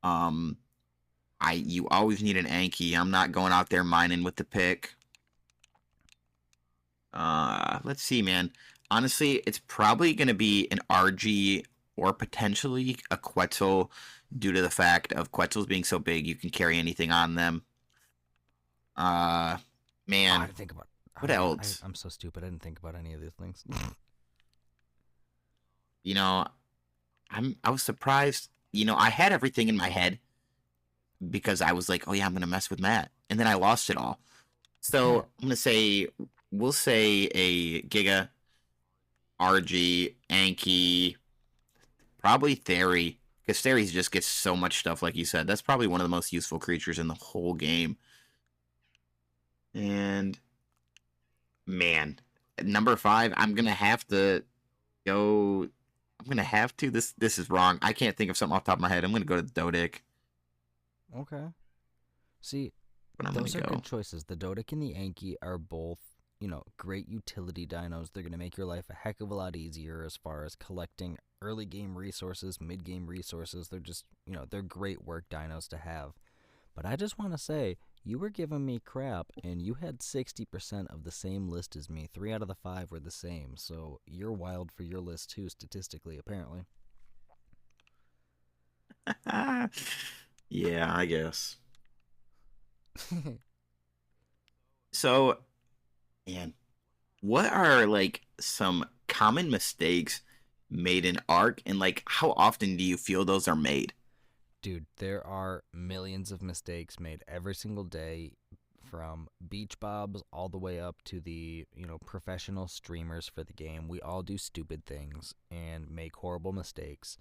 Um, you always need an Anki. I'm not going out there mining with the pick. Let's see, man. Honestly, it's probably gonna be an RG or potentially a Quetzal, due to the fact of Quetzals being so big, you can carry anything on them. Uh, Oh, I man, didn't think about. Oh what man, else? I'm so stupid. I didn't think about any of these things. You know, I was surprised. I had everything in my head because I was like, oh yeah, I'm gonna mess with Matt, and then I lost it all. So I'm gonna say we'll say a Giga, RG, Anki, probably Theory, because Theory just gets so much stuff, like you said. That's probably one of the most useful creatures in the whole game. And man, number 5, I'm gonna have to go. I'm gonna have to. This is wrong. I can't think of something off the top of my head. I'm gonna go to Dodic, Okay. See, but I'm gonna those are go. good choices. The Dodic and the Anki are both, great utility dinos. They're going to make your life a heck of a lot easier as far as collecting early game resources, mid game resources. They're just, they're great work dinos to have. But I just want to say, you were giving me crap, and you had 60% of the same list as me. 3 out of the 5 were the same. So you're wild for your list, too, statistically, apparently. Yeah, I guess. So, man, what are like some common mistakes made in Ark, and like how often do you feel those are made? Dude, there are millions of mistakes made every single day from beach bobs all the way up to the, professional streamers for the game. We all do stupid things and make horrible mistakes.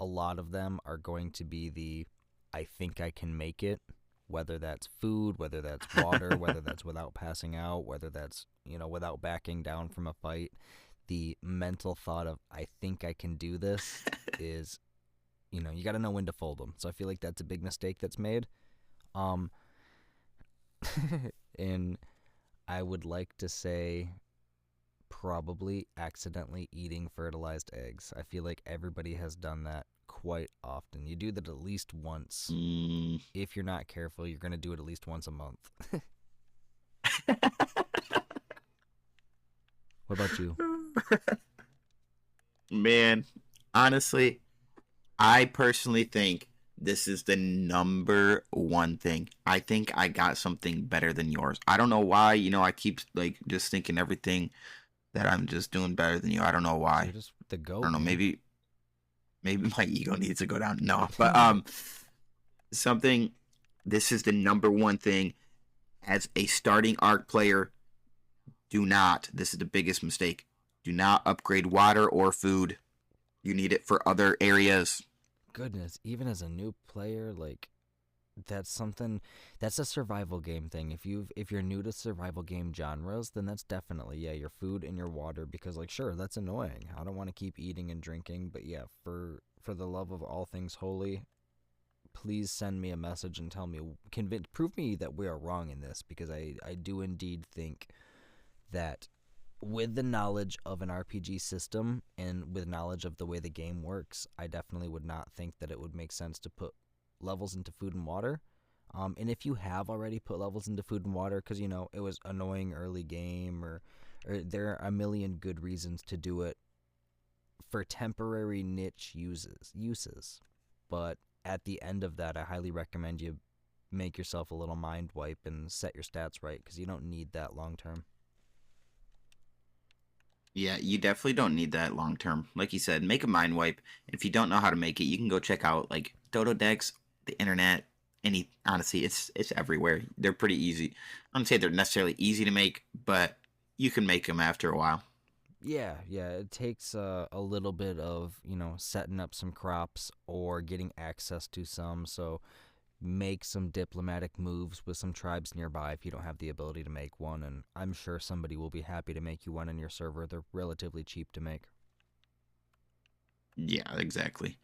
A lot of them are going to be the I think I can make it, whether that's food, whether that's water, whether that's without passing out, whether that's, without backing down from a fight. The mental thought of I think I can do this is, you got to know when to fold them. So I feel like that's a big mistake that's made. Um, and I would like to say probably accidentally eating fertilized eggs. I feel like everybody has done that quite often. You do that at least once. Mm. If you're not careful, you're going to do it at least once a month. What about you? Man, honestly, I personally think this is the number one thing. I think I got something better than yours. I don't know why. I keep like just thinking everything that I'm just doing better than you. I don't know You're why. just the I goat, don't know. man. Maybe my ego needs to go down. No, but something. This is the number one thing as a starting Arc player. Do not. This is the biggest mistake. Do not upgrade water or food. You need it for other areas. goodness, even as a new player, like that's something that's a survival game thing. If you're new to survival game genres, then that's definitely, yeah, your food and your water, because like sure, that's annoying. I don't want to keep eating and drinking, but yeah, for the love of all things holy, please send me a message and tell me, prove me that we are wrong in this, because I do indeed think that with the knowledge of an RPG system and with knowledge of the way the game works, I definitely would not think that it would make sense to put levels into food and water. And if you have already put levels into food and water because you know it was annoying early game, or there are a million good reasons to do it for temporary niche uses. But at the end of that, I highly recommend you make yourself a little mind wipe and set your stats right because you don't need that long term. Yeah, you definitely don't need that long term. Like you said, make a mind wipe. And if you don't know how to make it, you can go check out like Dodo decks, the internet, any honestly, it's everywhere. They're pretty easy. I don't say they're necessarily easy to make, but you can make them after a while. Yeah, it takes a little bit of, you know, setting up some crops or getting access to some. So make some diplomatic moves with some tribes nearby if you don't have the ability to make one. And I'm sure somebody will be happy to make you one in your server. They're relatively cheap to make. Yeah, exactly.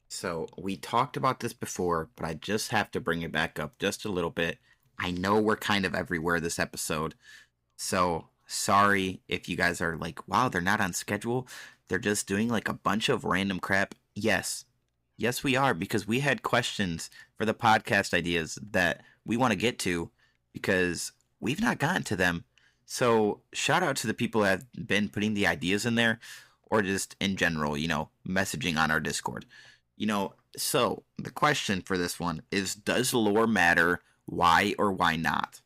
So we talked about this before, but I just have to bring it back up just a little bit. I know we're kind of everywhere this episode, so sorry if you guys are like, wow, they're not on schedule. They're just doing like a bunch of random crap. Yes. Yes, we are, because we had questions for the podcast ideas that we want to get to because we've not gotten to them. So shout out to the people that have been putting the ideas in there or just in general, messaging on our Discord. So the question for this one is, does lore matter? Why or why not?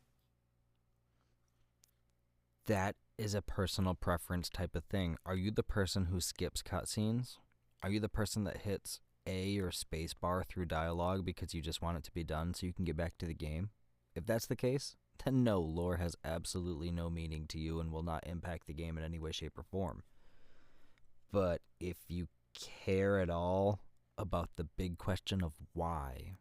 That is a personal preference type of thing. Are you the person who skips cutscenes? Are you the person that hits A or space bar through dialogue because you just want it to be done so you can get back to the game? If that's the case, then no, lore has absolutely no meaning to you and will not impact the game in any way, shape, or form. But if you care at all about the big question of why,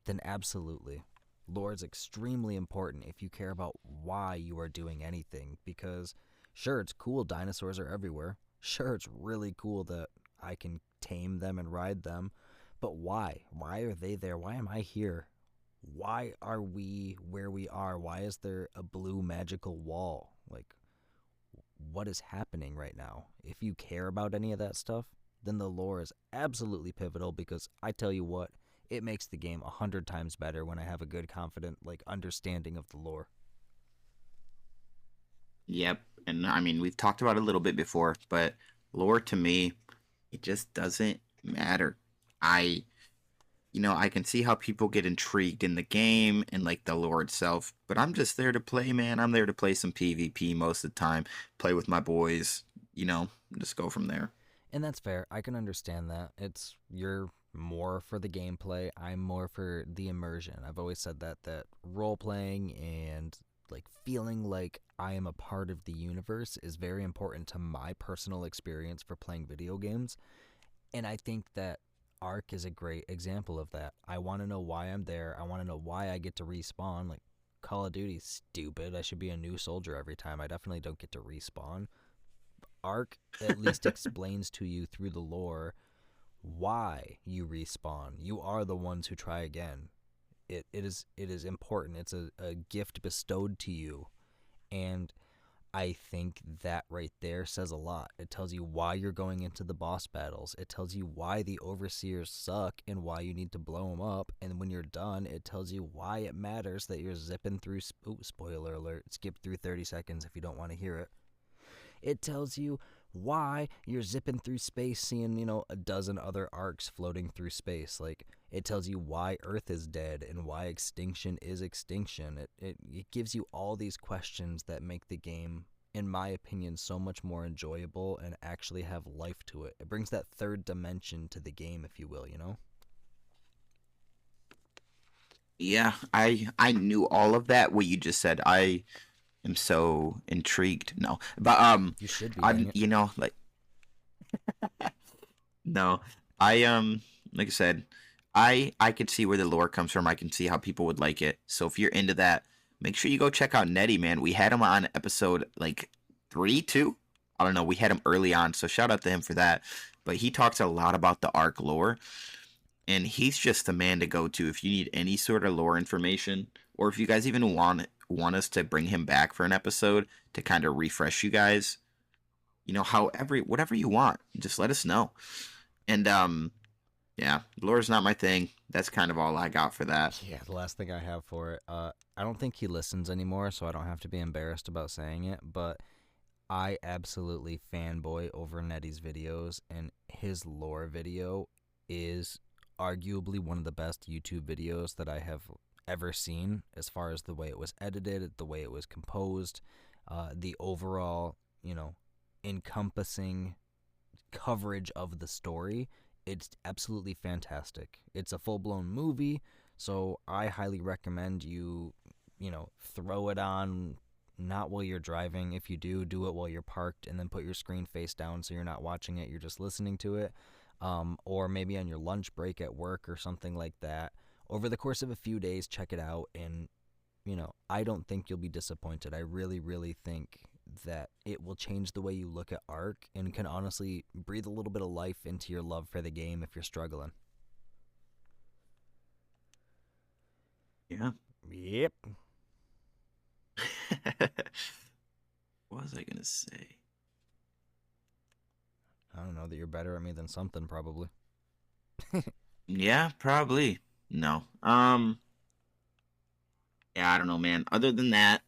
then absolutely. Lore is extremely important if you care about why you are doing anything, because sure, it's cool dinosaurs are everywhere. Sure, it's really cool that I can tame them and ride them. But why? Why are they there? Why am I here? Why are we where we are? Why is there a blue magical wall? Like, what is happening right now? If you care about any of that stuff, then the lore is absolutely pivotal because I tell you what, it makes the game 100 times better when I have a good, confident, like understanding of the lore. Yep. And I mean, we've talked about it a little bit before, but lore to me, it just doesn't matter. I, I can see how people get intrigued in the game and like the lore itself, but I'm just there to play, man. I'm there to play some PvP most of the time, play with my boys, just go from there. And that's fair. I can understand that. It's you're more for the gameplay. I'm more for the immersion. I've always said that role playing and like feeling like I am a part of the universe is very important to my personal experience for playing video games. And I think that Ark is a great example of that. I want to know why I'm there. I want to know why I get to respawn. Like Call of Duty's stupid. I should be a new soldier every time. I definitely don't get to respawn. Ark at least explains to you through the lore why you respawn. You are the ones who try again. It is important. It's a gift bestowed to you. And I think that right there says a lot. It tells you why you're going into the boss battles. It tells you why the overseers suck and why you need to blow them up. And when you're done, it tells you why it matters that you're zipping through. Spoiler alert. Skip through 30 seconds if you don't want to hear it. It tells you why you're zipping through space, seeing, a dozen other arcs floating through space. Like, it tells you why Earth is dead and why extinction is extinction. It gives you all these questions that make the game, in my opinion, so much more enjoyable and actually have life to it. It brings that third dimension to the game, if you will. Yeah, I knew all of that what you just said. I am so intrigued. No. But You should be, I dang it. like no. I like I said, I could see where the lore comes from. I can see how people would like it. So if you're into that, make sure you go check out Netty, man. We had him on episode like 3, 2. I don't know. We had him early on, so shout out to him for that. But he talks a lot about the Ark lore, and he's just the man to go to if you need any sort of lore information, or if you guys even want us to bring him back for an episode to kind of refresh you guys. You know, however, whatever you want, just let us know. And yeah, lore's not my thing. That's kind of all I got for that. Yeah, the last thing I have for it. I don't think he listens anymore, so I don't have to be embarrassed about saying it. But I absolutely fanboy over Netty's videos, and his lore video is arguably one of the best YouTube videos that I have ever seen, as far as the way it was edited, the way it was composed, the overall, encompassing coverage of the story. It's absolutely fantastic. It's a full-blown movie, so I highly recommend you, throw it on, not while you're driving. If you do it while you're parked, and then put your screen face down so you're not watching it, you're just listening to it. Or maybe on your lunch break at work or something like that. Over the course of a few days, check it out, and I don't think you'll be disappointed. I really, really think that it will change the way you look at Ark, and can honestly breathe a little bit of life into your love for the game if you're struggling. Yeah. Yep. What was I gonna say? I don't know, that you're better at me than something, probably. Yeah, probably. No. Yeah, I don't know, man. Other than that,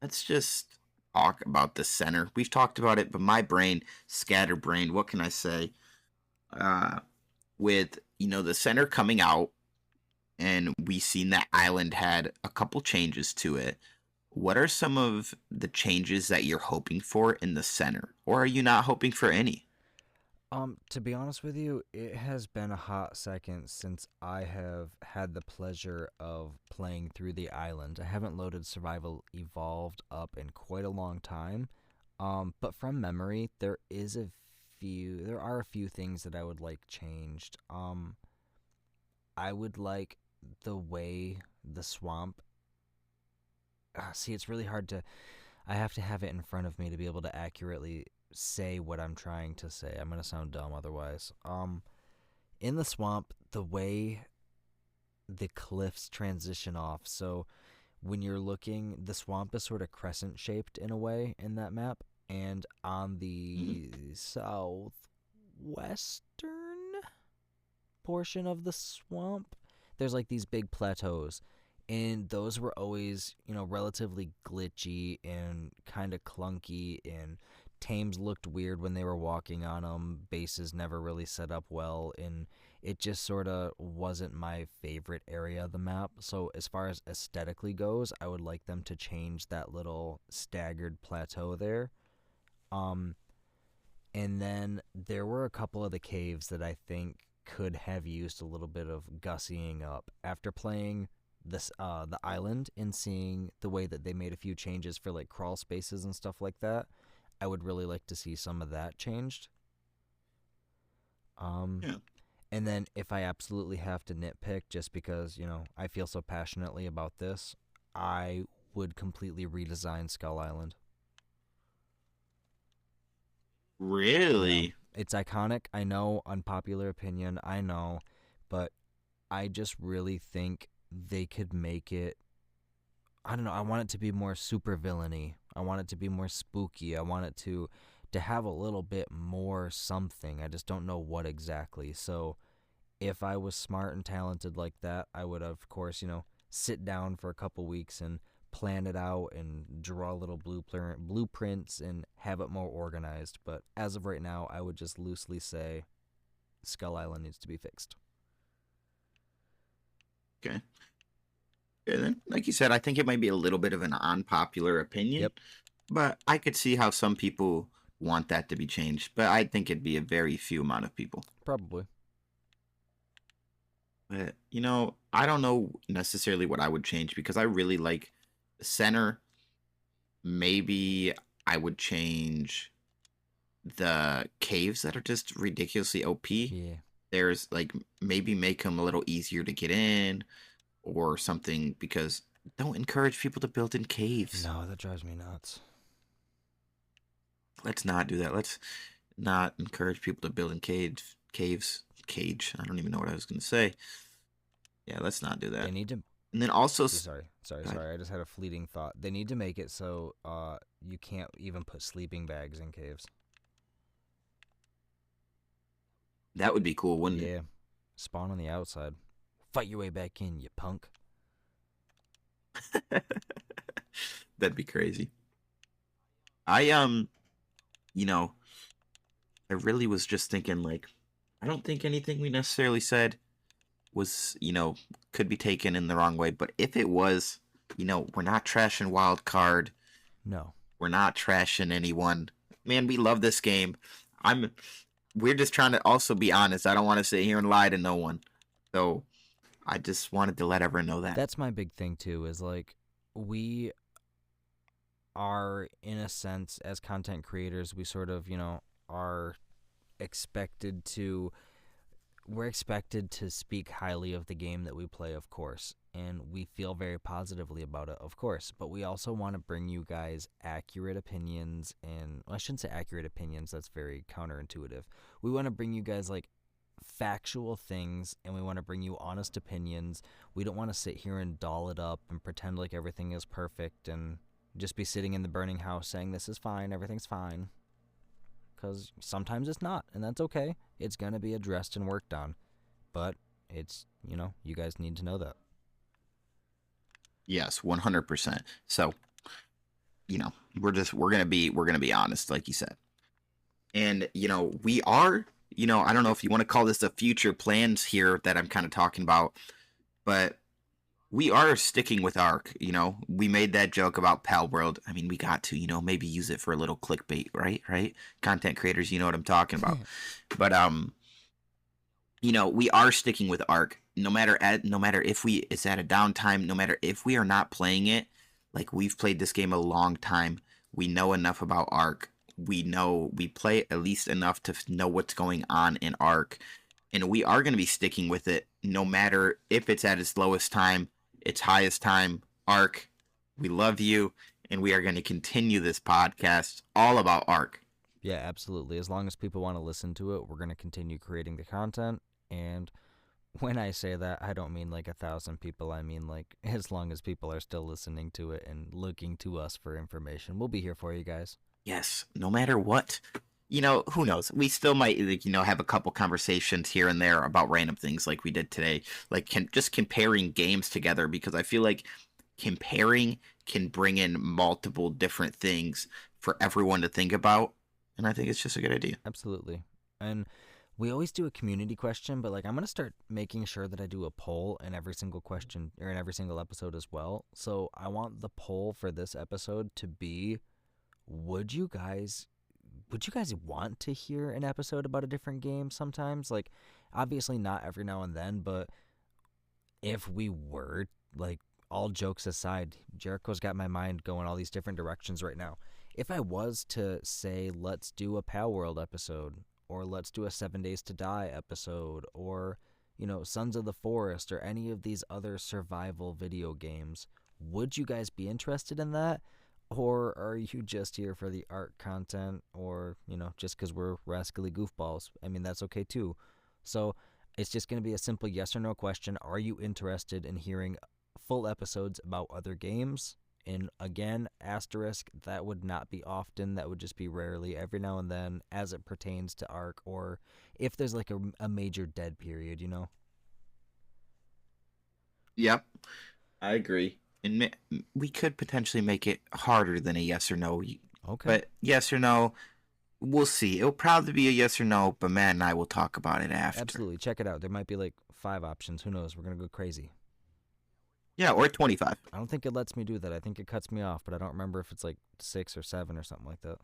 let's just talk about the center. We've talked about it, but my brain, scatterbrained, what can I say? Uh, with, the center coming out, and we seen that island had a couple changes to it. What are some of the changes that you're hoping for in the center? Or are you not hoping for any? To be honest with you, it has been a hot second since I have had the pleasure of playing through the island. I haven't loaded Survival Evolved up in quite a long time. But from memory, there are a few things that I would like changed. I would like the way the swamp. See, it's really hard to. I have to have it in front of me to be able to accurately say what I'm trying to say. I'm gonna sound dumb otherwise. In the swamp, the way the cliffs transition off. So when you're looking, the swamp is sort of crescent shaped in a way in that map, and on Mhm. the southwestern portion of the swamp, there's like these big plateaus, and those were always, relatively glitchy and kind of clunky, and tames looked weird when they were walking on them. Bases never really set up well, and it just sort of wasn't my favorite area of the map. So as far as aesthetically goes, I would like them to change that little staggered plateau there. Um, and then there were a couple of the caves that I think could have used a little bit of gussying up. After playing the island and seeing the way that they made a few changes for like crawl spaces and stuff like that, I would really like to see some of that changed. Um, Yeah. and then if I absolutely have to nitpick, just because I feel so passionately about this, I would completely redesign Skull Island. Yeah, Really? it's iconic. I know, unpopular opinion. I know, but I just really think they could make it. I don't know. I want it to be more super villainy. I want it to be more spooky. I want it to have a little bit more something. I just don't know what exactly. So if I was smart and talented like that, I would, of course, sit down for a couple weeks and plan it out and draw little blueprints and have it more organized. But as of right now, I would just loosely say Skull Island needs to be fixed. Okay. And then, like you said, I think it might be a little bit of an unpopular opinion, Yep, but I could see how some people want that to be changed. But I think it'd be a very few amount of people. probably. But, I don't know necessarily what I would change because I really like the center. Maybe I would change the caves that are just ridiculously OP. Yeah. There's like maybe make them a little easier to get in or something, because don't encourage people to build in caves. No, that drives me nuts. Let's not do that. Let's not encourage people to build in cage. I don't even know what I was going to say. Yeah, let's not do that. They need to. And then also, Sorry. I just had a fleeting thought. They need to make it so you can't even put sleeping bags in caves. that would be cool, wouldn't Yeah. Spawn on the outside. Fight your way back in, you punk. it? That'd be crazy. I you know, I really was just thinking, like, I don't think anything we necessarily said was, could be taken in the wrong way, but if it was, we're not trashing wild card. No. We're not trashing anyone. Man, we love this game. We're just trying to also be honest. I don't want to sit here and lie to no one. So I just wanted to let everyone know that. That's my big thing too, is like we are, in a sense, as content creators, we sort of, are expected to we're expected to speak highly of the game that we play, of course, and we feel very positively about it, of course, but we also want to bring you guys accurate opinions, and well, I shouldn't say accurate opinions, that's very counterintuitive. We want to bring you guys like factual things, and we want to bring you honest opinions. We don't want to sit here and doll it up and pretend like everything is perfect and just be sitting in the burning house saying this is fine, everything's fine. Because sometimes it's not, and that's okay. It's going to be addressed and worked on. But it's, you guys need to know that. Yes, 100%. So, we're going to be honest, like you said. And, we are, I don't know if you want to call this the future plans here that I'm kind of talking about, but we are sticking with Ark. We made that joke about Pal World. I mean, we got to, maybe use it for a little clickbait, right? Content creators, you know what I'm talking about. But we are sticking with Ark. No matter if it's at a downtime, no matter if we are not playing it. Like, we've played this game a long time. We know enough about Ark. We play at least enough to know what's going on in Ark. And we are going to be sticking with it no matter if it's at its lowest time, its highest time. Ark, we love you, and we are going to continue this podcast all about Ark. Yeah, absolutely. As long as people want to listen to it, we're going to continue creating the content. And when I say that, I don't mean like 1,000 people. I mean like as long as people are still listening to it and looking to us for information, we'll be here for you guys. Yes, no matter what. Who knows? We still might, have a couple conversations here and there about random things like we did today. Like, just comparing games together, because I feel like comparing can bring in multiple different things for everyone to think about. And I think it's just a good idea. Absolutely. And we always do a community question, but like I'm going to start making sure that I do a poll in every single question or in every single episode as well. So I want the poll for this episode to be, would you guys want to hear an episode about a different game sometimes? Like, obviously not every now and then, but if we were, like, all jokes aside, Jericho's got my mind going all these different directions right now. If I was to say, let's do a Pal World episode, or let's do a 7 Days to Die episode, or, Sons of the Forest, or any of these other survival video games, would you guys be interested in that? Or are you just here for the Ark content, or, just because we're rascally goofballs? I mean, that's okay too. So it's just going to be a simple yes or no question. Are you interested in hearing full episodes about other games? And again, asterisk, that would not be often. That would just be rarely, every now and then, as it pertains to Ark, or if there's like a major dead period, Yep, I agree. And we could potentially make it harder than a yes or no. Okay. But yes or no, we'll see. It'll probably be a yes or no, but Matt and I will talk about it after. Absolutely. Check it out. There might be like 5 options. Who knows? We're going to go crazy. Yeah, or 25. I don't think it lets me do that. I think it cuts me off, but I don't remember if it's like 6 or 7 or something like that.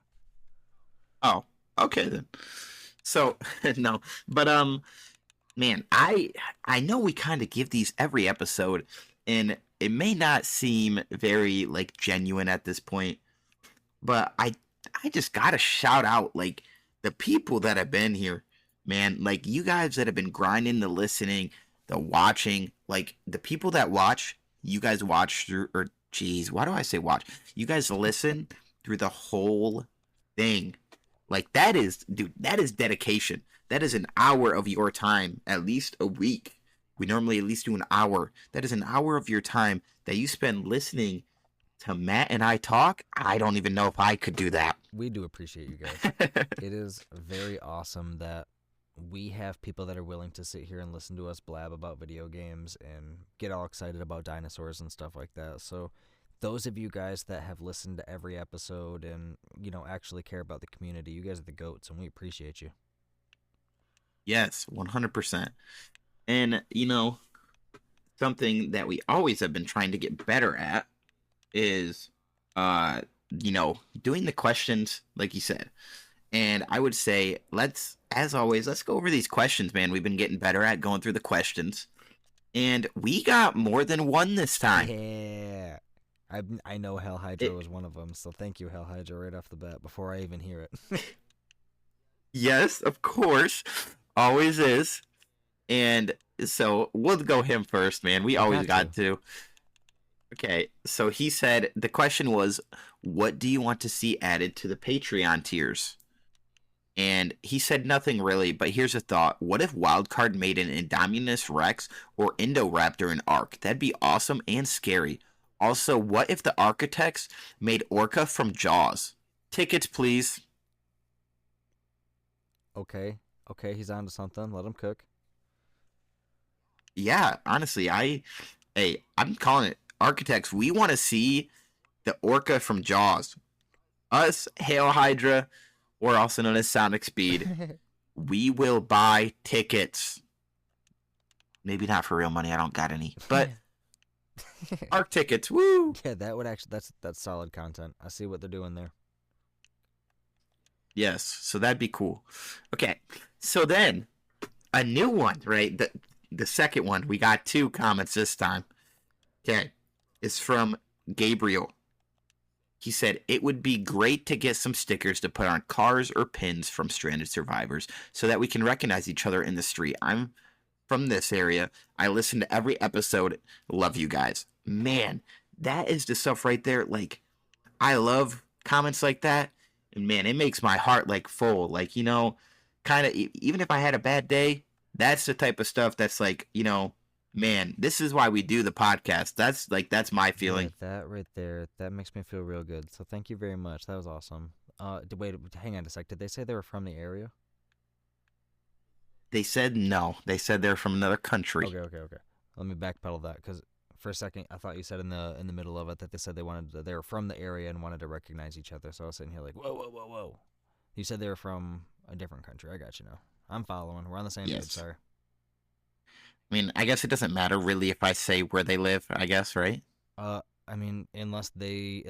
Oh, okay then. So, no. But, man, I know we kind of give these every episode, and it may not seem very, like, genuine at this point, but I just gotta shout out, like, the people that have been here, man, like you guys that have been grinding the listening, the watching, like the people that watch, you guys watch through, or geez, why do I say watch? You guys listen through the whole thing. Like that is, dude, that is dedication. That is an hour of your time, at least a week. We normally at least do an hour. That is an hour of your time that you spend listening to Matt and I talk. I don't even know if I could do that. We do appreciate you guys. It is very awesome that we have people that are willing to sit here and listen to us blab about video games and get all excited about dinosaurs and stuff like that. So those of you guys that have listened to every episode and, actually care about the community, you guys are the goats and we appreciate you. Yes, 100%. And, something that we always have been trying to get better at is, doing the questions, like you said. And I would say, as always, let's go over these questions, man. We've been getting better at going through the questions. And we got more than one this time. Yeah. I know Hell Hydra was one of them, so thank you, Hell Hydra, right off the bat, before I even hear it. Yes, of course. Always is. And so we'll go him first, man. We always got to. Okay, so he said the question was, what do you want to see added to the Patreon tiers? And he said nothing really, but here's a thought. What if Wildcard made an Indominus Rex or Indoraptor in Ark? That'd be awesome and scary. Also, what if the architects made Orca from Jaws? Tickets, please. Okay, he's on to something. Let him cook. Yeah, honestly, I'm calling it. Architects, we want to see the Orca from Jaws. Us, Hail Hydra, or also known as Sonic Speed, we will buy tickets. Maybe not for real money, I don't got any. But Ark tickets, woo! Yeah, that would actually, that's solid content. I see what they're doing there. Yes, so that'd be cool. Okay, so then, a new one, right? The second one, we got 2 comments this time. Okay, it's from Gabriel. He said, it would be great to get some stickers to put on cars or pins from stranded survivors so that we can recognize each other in the street. I'm from this area. I listen to every episode. Love you guys. Man, that is the stuff right there. Like, I love comments like that. And man, it makes my heart like full. Like, kind of, even if I had a bad day, that's the type of stuff that's like, man, this is why we do the podcast. That's my feeling. Yeah, that right there, that makes me feel real good. So thank you very much. That was awesome. Wait, hang on a sec. Did they say they were from the area? They said no. They said they're from another country. Okay. Let me backpedal that because for a second I thought you said in the middle of it that they said they were from the area and wanted to recognize each other. So I was sitting here like, whoa. You said they were from a different country. I got you now. I'm following. We're on the same page. Sorry. I mean, I guess it doesn't matter really if I say where they live, I guess, right? I mean, unless they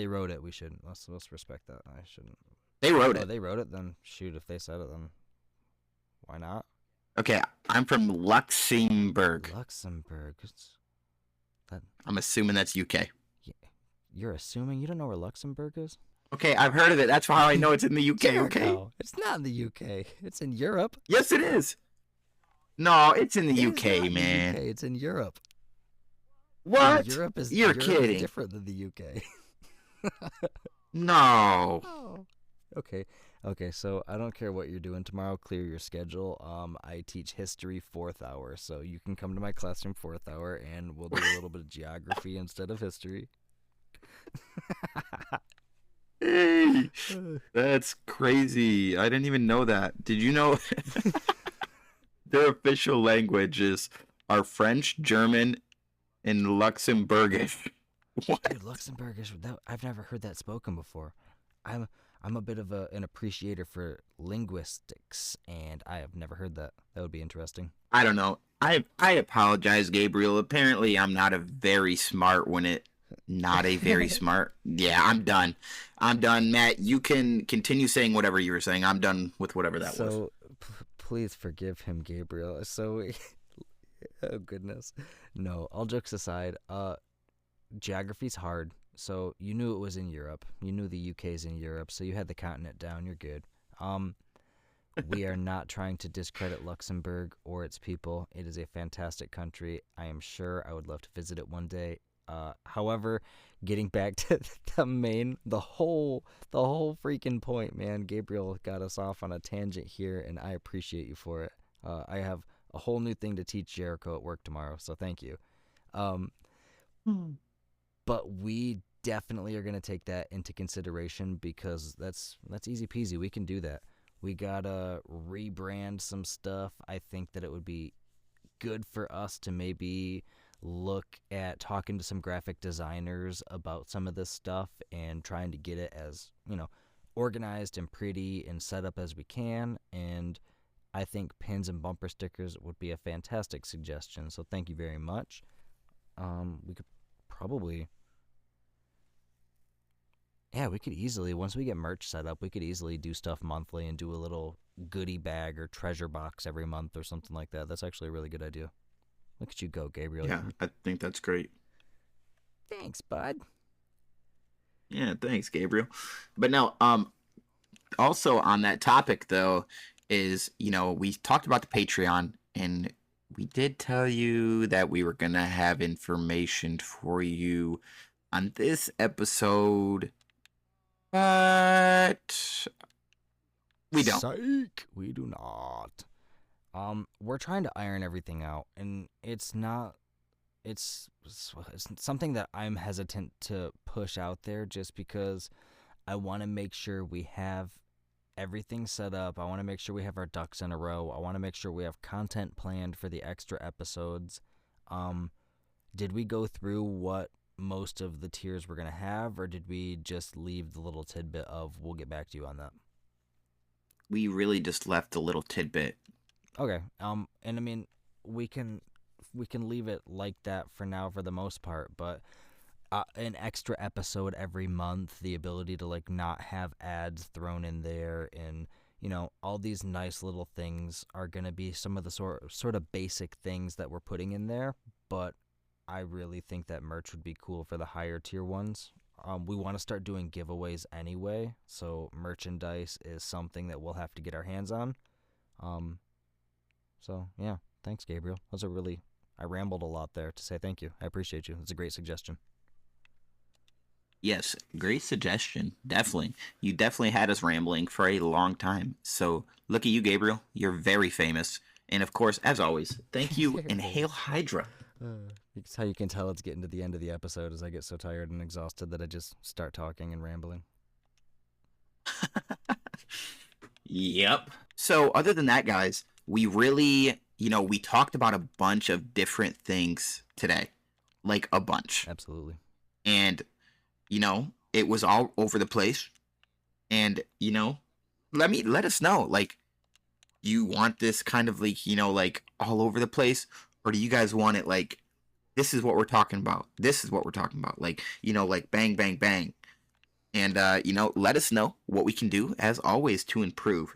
wrote it, we shouldn't. Let's respect that. I shouldn't. They wrote it. They wrote it, then shoot. If they said it, then why not? Okay, I'm from Luxembourg. Luxembourg. I'm assuming that's UK. You're assuming? You don't know where Luxembourg is? Okay, I've heard of it. That's how I know it's in the UK, okay? No, it's not in the UK. It's in Europe. Yes, it is. No, it's in the UK, man. The UK. It's in Europe. What? Europe is kidding. Different than the UK. No. Oh. Okay, so I don't care what you're doing tomorrow. Clear your schedule. I teach history 4th hour, so you can come to my classroom 4th hour, and we'll do a little bit of geography instead of history. Hey, that's crazy. I didn't even know that. Did you know their official languages are French, German, and Luxembourgish? What? Dude, Luxembourgish. I've never heard that spoken before. I'm a bit of an appreciator for linguistics, and I have never heard that. That would be interesting. I don't know. I apologize, Gabriel. Apparently, I'm not a very smart Yeah, I'm done. Matt, you can continue saying whatever you were saying. I'm done with whatever that was. So, please forgive him, Gabriel. So, oh goodness. No, all jokes aside, geography's hard. So you knew it was in Europe. You knew the UK's in Europe, so you had the continent down. You're good. We are not trying to discredit Luxembourg or its people. It is a fantastic country. I am sure I would love to visit it one day. However, getting back to the whole freaking point, man. Gabriel got us off on a tangent here, and I appreciate you for it. I have a whole new thing to teach Jericho at work tomorrow, so thank you. Um, but we definitely are going to take that into consideration because that's easy peasy. We can do that. We gotta rebrand some stuff. I think that it would be good for us to maybe look at talking to some graphic designers about some of this stuff and trying to get it as, organized and pretty and set up as we can. And I think pins and bumper stickers would be a fantastic suggestion. So thank you very much. We could probably, yeah, we could easily, once we get merch set up, we could easily do stuff monthly and do a little goodie bag or treasure box every month or something like that. That's actually a really good idea. Look at you go, Gabriel. Yeah, I think that's great. Thanks, bud. Yeah, thanks, Gabriel. But now, also on that topic though, is we talked about the Patreon, and we did tell you that we were gonna have information for you on this episode, but we don't. Psych. We do not. We're trying to iron everything out, and it's not. It's something that I'm hesitant to push out there just because I want to make sure we have everything set up. I want to make sure we have our ducks in a row. I want to make sure we have content planned for the extra episodes. Did we go through what most of the tiers we're going to have, or did we just leave the little tidbit of we'll get back to you on that? We really just left a little tidbit. Okay. And I mean, we can leave it like that for now for the most part, but an extra episode every month, the ability to not have ads thrown in there, and all these nice little things are going to be some of the sort of basic things that we're putting in there, but I really think that merch would be cool for the higher tier ones. We want to start doing giveaways anyway, so merchandise is something that we'll have to get our hands on. So yeah, thanks, Gabriel. I rambled a lot there to say thank you. I appreciate you. It's a great suggestion. Yes, great suggestion. Definitely. You definitely had us rambling for a long time. So look at you, Gabriel. You're very famous. And of course, as always, thank you, and Hail Hydra. It's how you can tell it's getting to the end of the episode as I get so tired and exhausted that I just start talking and rambling. Yep. So other than that, guys, we really, we talked about a bunch of different things today. Like a bunch. Absolutely. And, it was all over the place. And, let us know. You want this kind of all over the place? Or do you guys want it this is what we're talking about? This is what we're talking about. Bang, bang, bang. And, let us know what we can do, as always, to improve.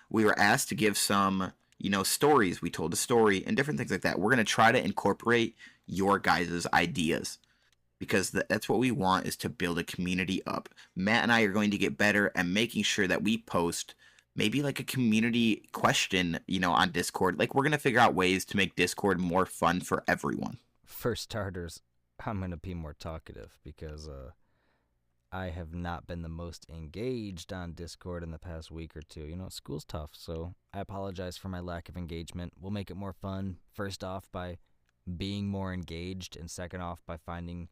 We were asked to give some, stories. We told a story and different things like that. We're going to try to incorporate your guys' ideas, because that's what we want, is to build a community up. Matt and I are going to get better at making sure that we post maybe a community question, on Discord. We're going to figure out ways to make Discord more fun for everyone. For starters, I'm going to be more talkative because I have not been the most engaged on Discord in the past week or two. School's tough, so I apologize for my lack of engagement. We'll make it more fun, first off, by being more engaged, and second off, by finding,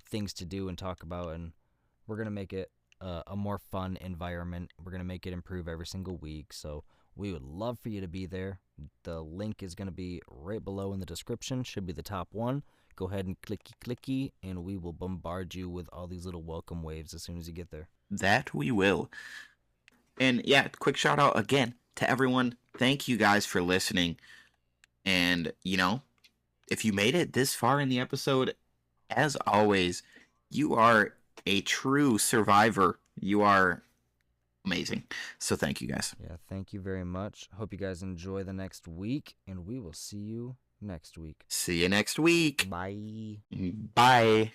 things to do and talk about, and we're going to make it a more fun environment. We're going to make it improve every single week, so we would love for you to be there. The link is going to be right below in the description, should be the top one. Go ahead and clicky, and we will bombard you with all these little welcome waves as soon as you get there. That we will. And yeah, quick shout out again to everyone. Thank you guys for listening. And, if you made it this far in the episode, as always, you are a true survivor. You are amazing. So thank you, guys. Yeah, thank you very much. Hope you guys enjoy the next week, and we will see you next week. See you next week. Bye. Bye.